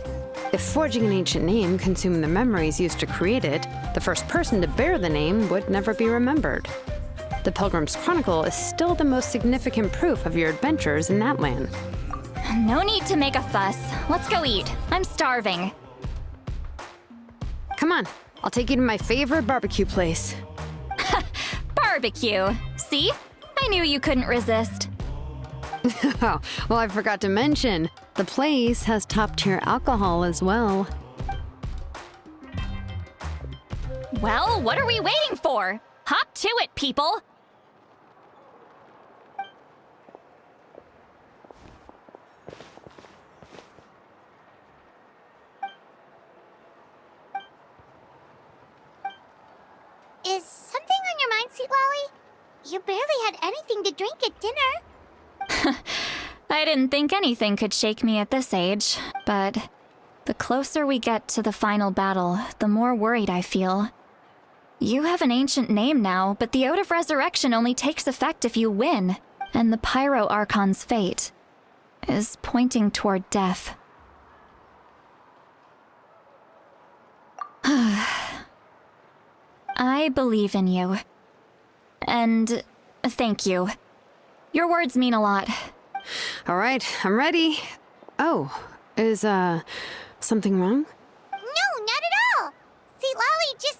If forging an ancient name consumed the memories used to create it, the first person to bear the name would never be remembered. The Pilgrim's Chronicle is still the most significant proof of your adventures in that land. No need to make a fuss. Let's go eat. I'm starving. Come on, I'll take you to my favorite barbecue place. Barbecue. See? I knew you couldn't resist. Oh, well, I forgot to mention, the place has top-tier alcohol as well. Well, what are we waiting for? Hop to it, people! Is something on your mind, Sweet Lolly? You barely had anything to drink at dinner. I didn't think anything could shake me at this age, but the closer we get to the final battle, the more worried I feel. You have an ancient name now, but the Ode of Resurrection only takes effect if you win, and the Pyro Archon's fate is pointing toward death. I believe in you. And thank you. Your words mean a lot. All right, I'm ready. Oh, is, something wrong? No, not at all. Sweet Lolly just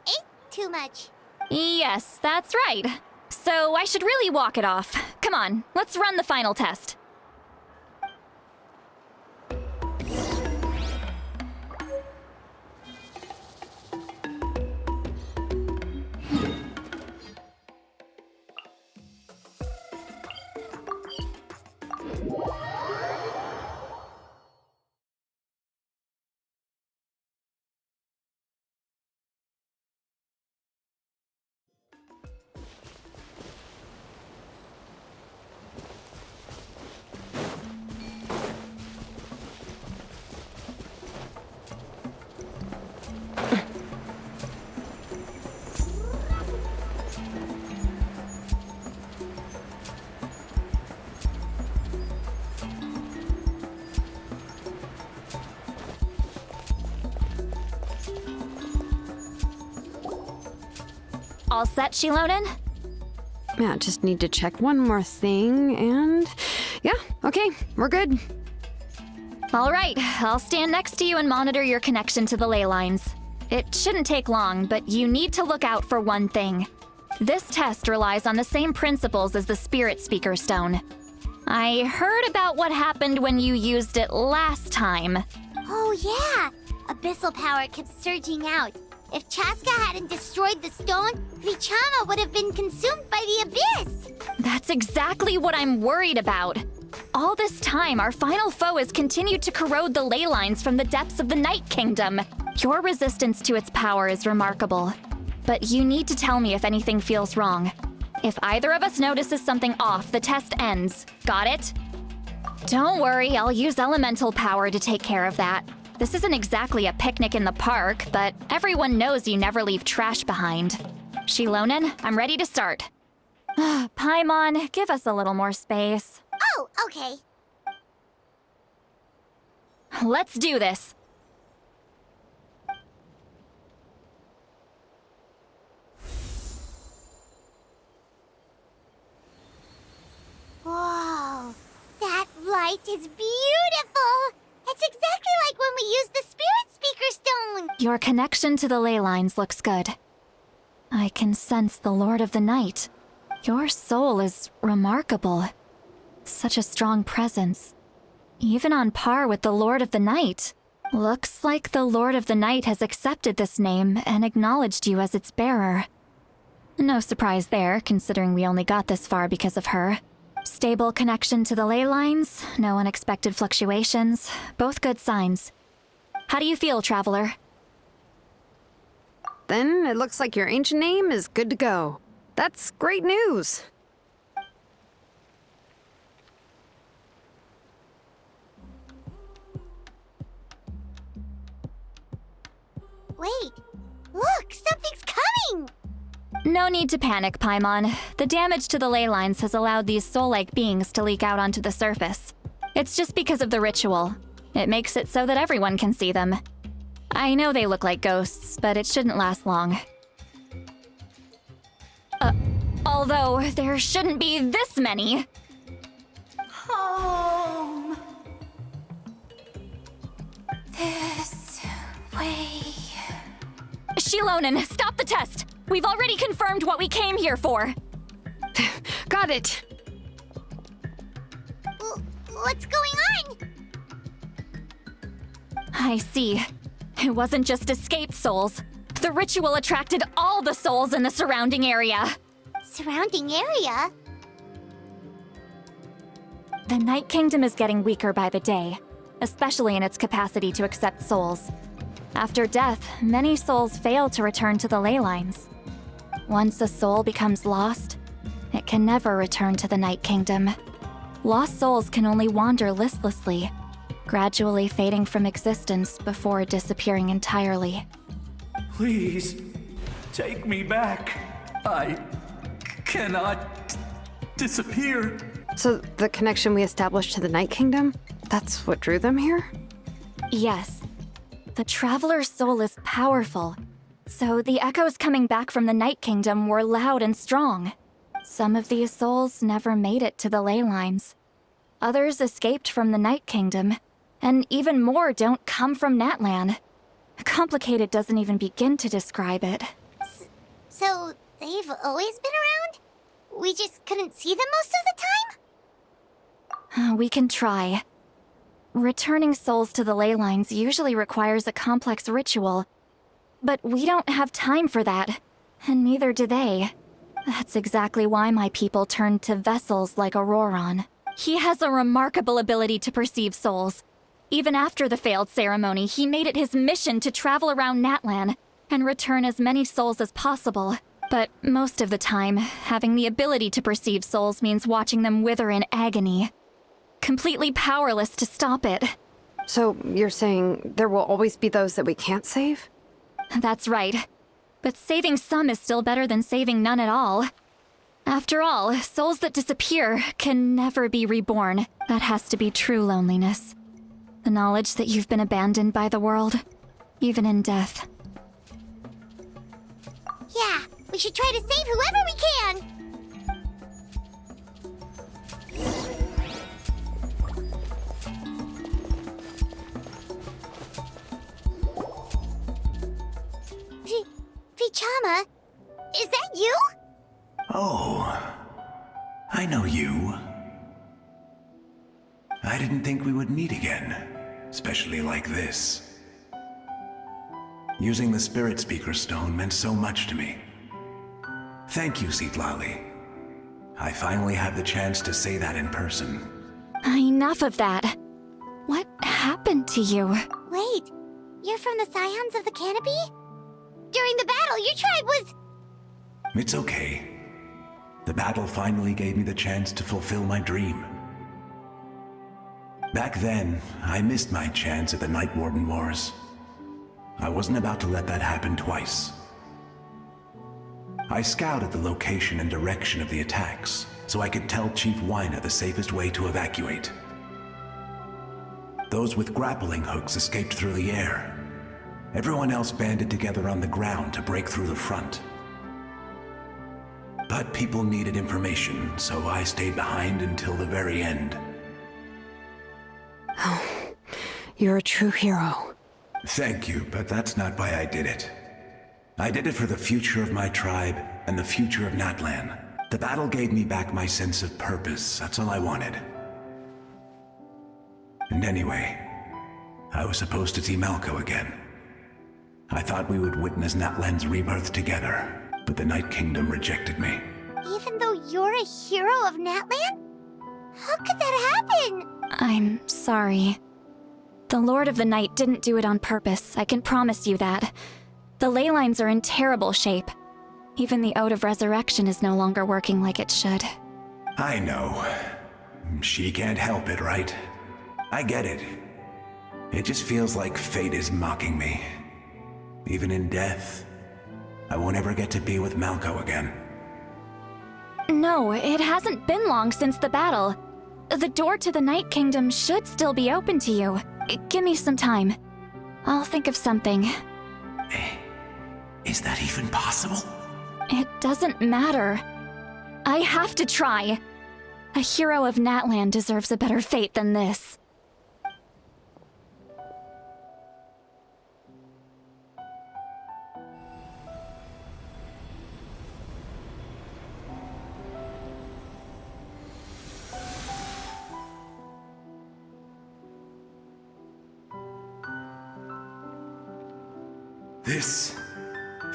ate too much. Yes, that's right. So I should really walk it off. Come on, let's run the final test. All set, Shilonen? Yeah, just need to check one more thing, and yeah, okay, we're good. All right, I'll stand next to you and monitor your connection to the ley lines. It shouldn't take long, but you need to look out for one thing. This test relies on the same principles as the Spirit Speaker Stone. I heard about what happened when you used it last time. Oh yeah, abyssal power kept surging out. If Chaska hadn't destroyed the stone, Vichama would have been consumed by the abyss! That's exactly what I'm worried about. All this time, our final foe has continued to corrode the ley lines from the depths of the Night Kingdom. Your resistance to its power is remarkable. But you need to tell me if anything feels wrong. If either of us notices something off, the test ends. Got it? Don't worry, I'll use elemental power to take care of that. This isn't exactly a picnic in the park, but everyone knows you never leave trash behind. Shilonen, I'm ready to start. Paimon, give us a little more space. Oh, okay. Let's do this. Whoa, that light is beautiful! It's exactly like when we used the Spirit Speaker Stone! Your connection to the ley lines looks good. I can sense the Lord of the Night. Your soul is remarkable. Such a strong presence. Even on par with the Lord of the Night. Looks like the Lord of the Night has accepted this name and acknowledged you as its bearer. No surprise there, considering we only got this far because of her. Stable connection to the ley lines, no unexpected fluctuations, both good signs. How do you feel, Traveler? Then it looks like your ancient name is good to go. That's great news. Wait, look, something's coming! No need to panic, Paimon. The damage to the ley lines has allowed these soul-like beings to leak out onto the surface. It's just because of the ritual. It makes it so that everyone can see them. I know they look like ghosts, but it shouldn't last long. Although there shouldn't be this many. Home. This way. Shilonen, stop the test! We've already confirmed what we came here for! Got it! What's going on? I see. It wasn't just escaped souls. The ritual attracted all the souls in the surrounding area. Surrounding area? The Night Kingdom is getting weaker by the day, especially in its capacity to accept souls. After death, many souls fail to return to the ley lines. Once a soul becomes lost, it can never return to the Night Kingdom. Lost souls can only wander listlessly, gradually fading from existence before disappearing entirely. Please, take me back. I cannot disappear. So the connection we established to the Night Kingdom, that's what drew them here? Yes. The Traveler's soul is powerful, so the echoes coming back from the Night Kingdom were loud and strong. Some of these souls never made it to the ley lines. Others escaped from the Night Kingdom, and even more don't come from Natlan. Complicated doesn't even begin to describe it. So, they've always been around? We just couldn't see them most of the time? We can try. Returning souls to the ley lines usually requires a complex ritual, but we don't have time for that, and neither do they. That's exactly why my people turned to vessels like Auroron. He has a remarkable ability to perceive souls. Even after the failed ceremony, he made it his mission to travel around Natlan and return as many souls as possible. But most of the time, having the ability to perceive souls means watching them wither in agony. Completely powerless to stop it. So you're saying there will always be those that we can't save? That's right. But saving some is still better than saving none at all. After all, souls that disappear can never be reborn. That has to be true loneliness. The knowledge that you've been abandoned by the world, even in death. Yeah, we should try to save whoever we can! Vichama, is that you? Oh, I know you. I didn't think we would meet again, especially like this. Using the Spirit Speaker Stone meant so much to me. Thank you, Citlali. I finally have the chance to say that in person. Enough of that. What happened to you? Wait, you're from the Scions of the Canopy? During the battle, your tribe was... It's okay. The battle finally gave me the chance to fulfill my dream. Back then, I missed my chance at the Night Warden Wars. I wasn't about to let that happen twice. I scouted the location and direction of the attacks, so I could tell Chief Wyna the safest way to evacuate. Those with grappling hooks escaped through the air. Everyone else banded together on the ground to break through the front. But people needed information, so I stayed behind until the very end. Oh, you're a true hero. Thank you, but that's not why I did it. I did it for the future of my tribe and the future of Natlan. The battle gave me back my sense of purpose, that's all I wanted. And anyway, I was supposed to see Malco again. I thought we would witness Natlan's rebirth together, but the Night Kingdom rejected me. Even though you're a hero of Natlan? How could that happen? I'm sorry. The Lord of the Night didn't do it on purpose, I can promise you that. The ley lines are in terrible shape. Even the Ode of Resurrection is no longer working like it should. I know. She can't help it, right? I get it. It just feels like fate is mocking me. Even in death, I won't ever get to be with Malco again. No, it hasn't been long since the battle. The door to the Night Kingdom should still be open to you. Give me some time. I'll think of something. Is that even possible? It doesn't matter. I have to try. A hero of Natlan deserves a better fate than this. This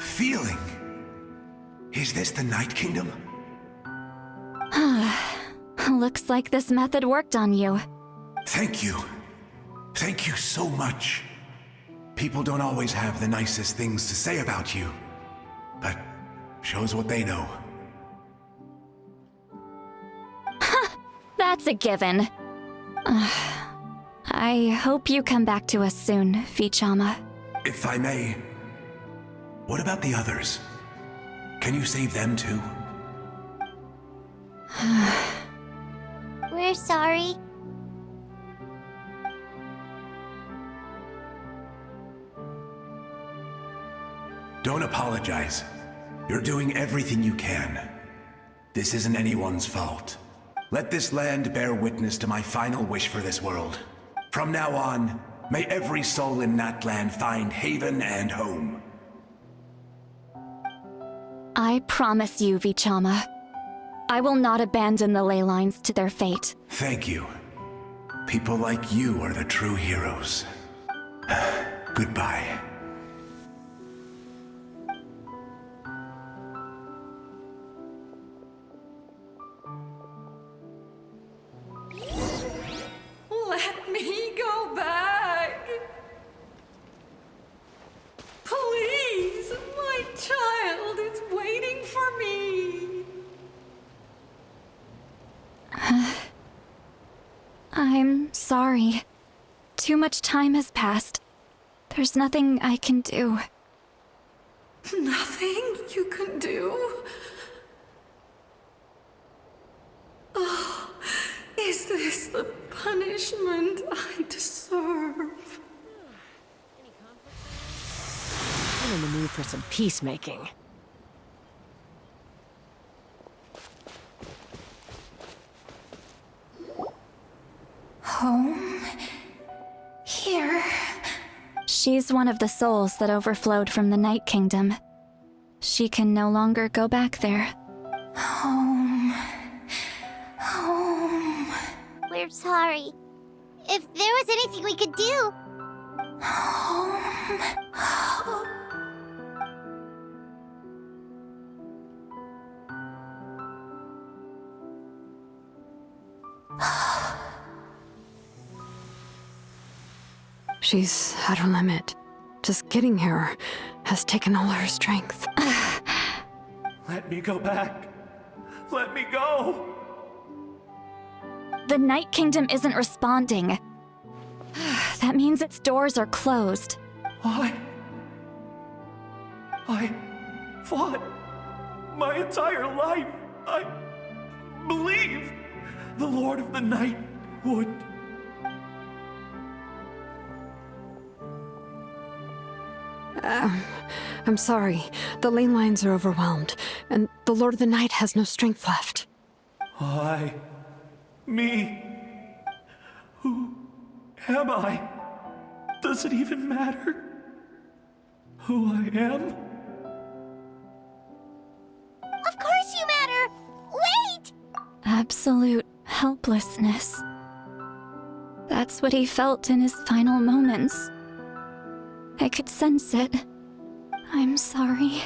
feeling. Is this the Night Kingdom? Looks like this method worked on you. Thank you. Thank you so much. People don't always have the nicest things to say about you, but shows what they know. That's a given. I hope you come back to us soon, Vichama. If I may, what about the others? Can you save them too? We're sorry. Don't apologize. You're doing everything you can. This isn't anyone's fault. Let this land bear witness to my final wish for this world. From now on, may every soul in Natlan find haven and home. I promise you, Vichama. I will not abandon the ley lines to their fate. Thank you. People like you are the true heroes. Goodbye. Let me go back. Please, my child is waiting for me. I'm sorry. Too much time has passed. There's nothing I can do. Nothing you can do? Oh, is this the punishment I deserve? I'm in the mood for some peacemaking. Home? Here? She's one of the souls that overflowed from the Night Kingdom. She can no longer go back there. Home. Home. We're sorry. If there was anything we could do. Home. She's at her limit. Just getting here has taken all her strength. Let me go back. Let me go. The Night Kingdom isn't responding. That means its doors are closed. I fought my entire life. I believed the Lord of the Night would. I'm sorry. The lane lines are overwhelmed, and the Lord of the Night has no strength left. Me. Who am I? Does it even matter who I am? Of course you matter! Wait! Absolute helplessness. That's what he felt in his final moments. I could sense it. I'm sorry.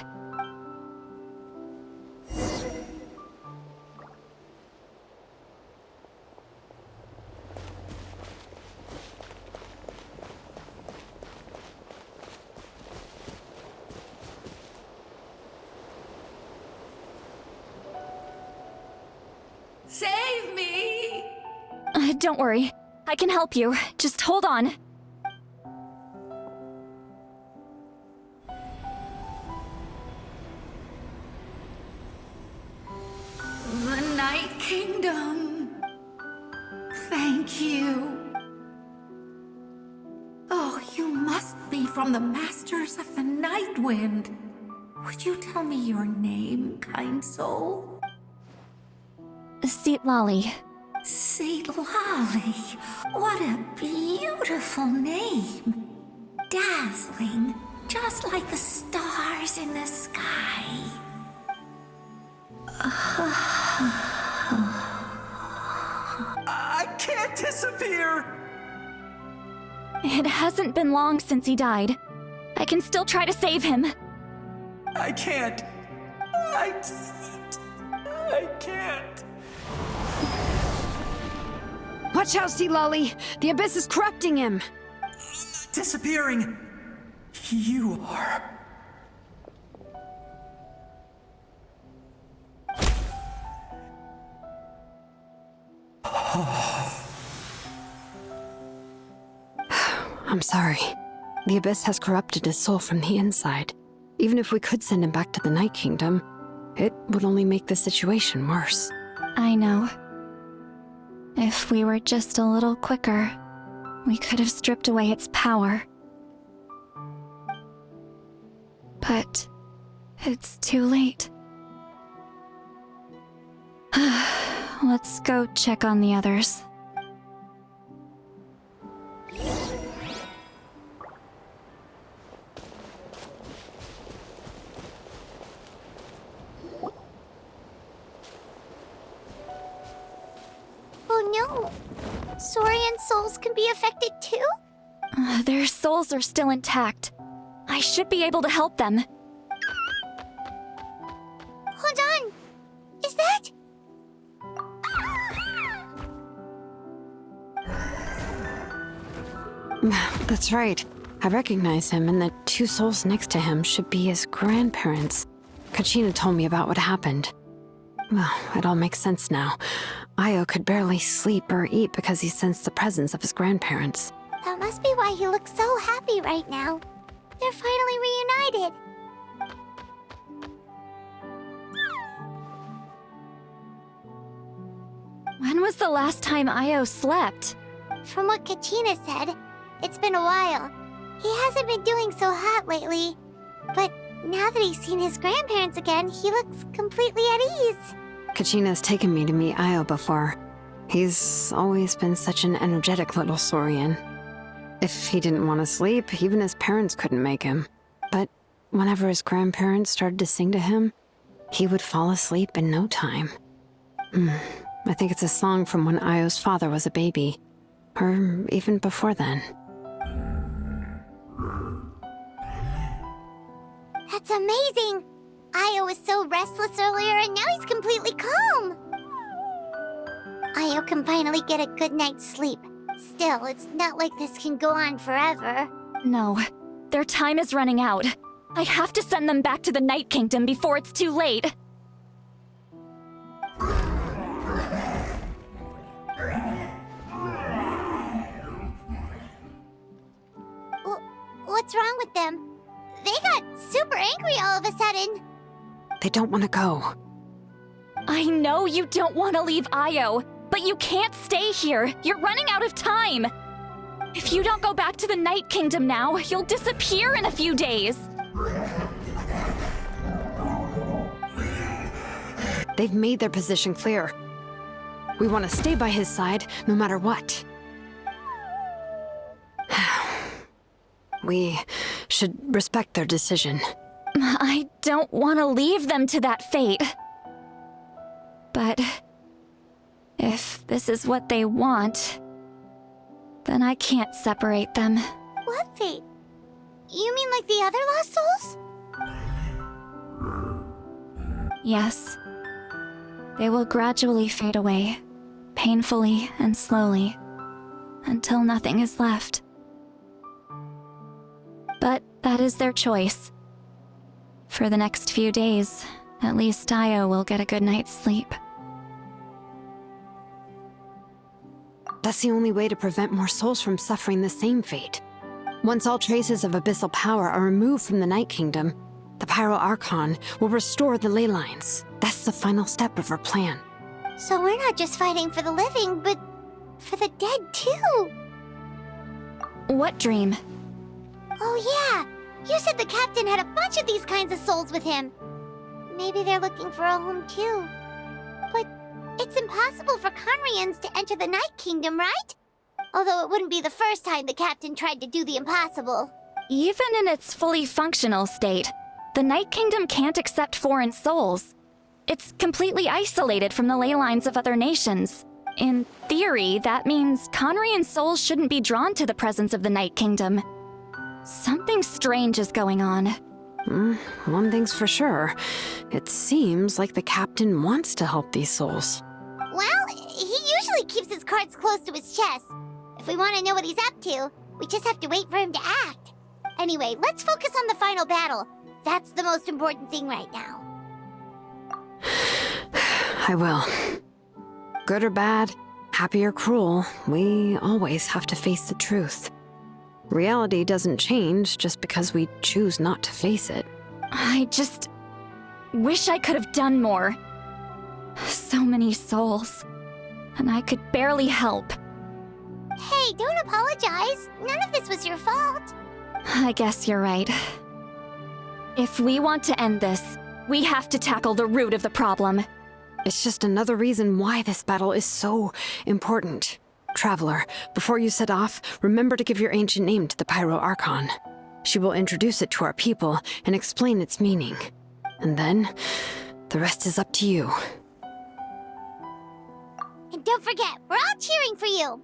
Save me! Don't worry. I can help you. Just hold on. The Night Kingdom. Thank you. Oh, you must be from the Masters of the Night Wind. Would you tell me your name, kind soul? Seat Lolly. Lolly. What a beautiful name. Dazzling, just like the stars in the sky. I can't disappear! It hasn't been long since he died. I can still try to save him. I can't. I can't. Watch out, Sea Lolly! The Abyss is corrupting him! Disappearing. You are. I'm sorry. The Abyss has corrupted his soul from the inside. Even if we could send him back to the Night Kingdom, it would only make the situation worse. I know. If we were just a little quicker, we could have stripped away its power. But it's too late. Let's go check on the others. Oh no! Saurian souls can be affected too? Their souls are still intact. I should be able to help them. Hold on! Is that? That's right. I recognize him, and the two souls next to him should be his grandparents. Kachina told me about what happened. Well, it all makes sense now. Io could barely sleep or eat because he sensed the presence of his grandparents. That must be why he looks so happy right now. They're finally reunited. When was the last time Io slept? From what Kachina said, it's been a while. He hasn't been doing so hot lately. But now that he's seen his grandparents again, he looks completely at ease. Kachina's taken me to meet Io before. He's always been such an energetic little Saurian. If he didn't want to sleep, even his parents couldn't make him. But whenever his grandparents started to sing to him, he would fall asleep in no time. I think it's a song from when Io's father was a baby. Or even before then. That's amazing! Io was so restless earlier and now he's completely calm! Io can finally get a good night's sleep. Still, it's not like this can go on forever. No, their time is running out. I have to send them back to the Night Kingdom before it's too late. What's wrong with them? They got super angry all of a sudden. They don't want to go. I know you don't want to leave Io, but you can't stay here. You're running out of time. If you don't go back to the Night Kingdom now, you'll disappear in a few days. They've made their position clear. We want to stay by his side, no matter what. We should respect their decision. I don't want to leave them to that fate. But if this is what they want, then I can't separate them. What fate? You mean like the other lost souls? Yes. They will gradually fade away, painfully and slowly, until nothing is left. But that is their choice. For the next few days, at least Io will get a good night's sleep. That's the only way to prevent more souls from suffering the same fate. Once all traces of abyssal power are removed from the Night Kingdom, the Pyro Archon will restore the ley lines. That's the final step of our plan. So we're not just fighting for the living, but for the dead too. What dream? Oh yeah, you said the captain had a bunch of these kinds of souls with him. Maybe they're looking for a home too. But it's impossible for Conrians to enter the Night Kingdom, right? Although it wouldn't be the first time the captain tried to do the impossible. Even in its fully functional state, the Night Kingdom can't accept foreign souls. It's completely isolated from the ley lines of other nations. In theory, that means Conrian souls shouldn't be drawn to the presence of the Night Kingdom. Something strange is going on. One thing's for sure. It seems like the captain wants to help these souls. Well, he usually keeps his cards close to his chest. If we want to know what he's up to, we just have to wait for him to act. Anyway, let's focus on the final battle. That's the most important thing right now. I will. Good or bad, happy or cruel, we always have to face the truth. Reality doesn't change just because we choose not to face it. I just wish I could have done more. So many souls, and I could barely help. Hey, don't apologize. None of this was your fault. I guess you're right. If we want to end this, we have to tackle the root of the problem. It's just another reason why this battle is so important. Traveler, before you set off, remember to give your ancient name to the Pyro Archon. She will introduce it to our people and explain its meaning. And then, the rest is up to you. And don't forget, we're all cheering for you.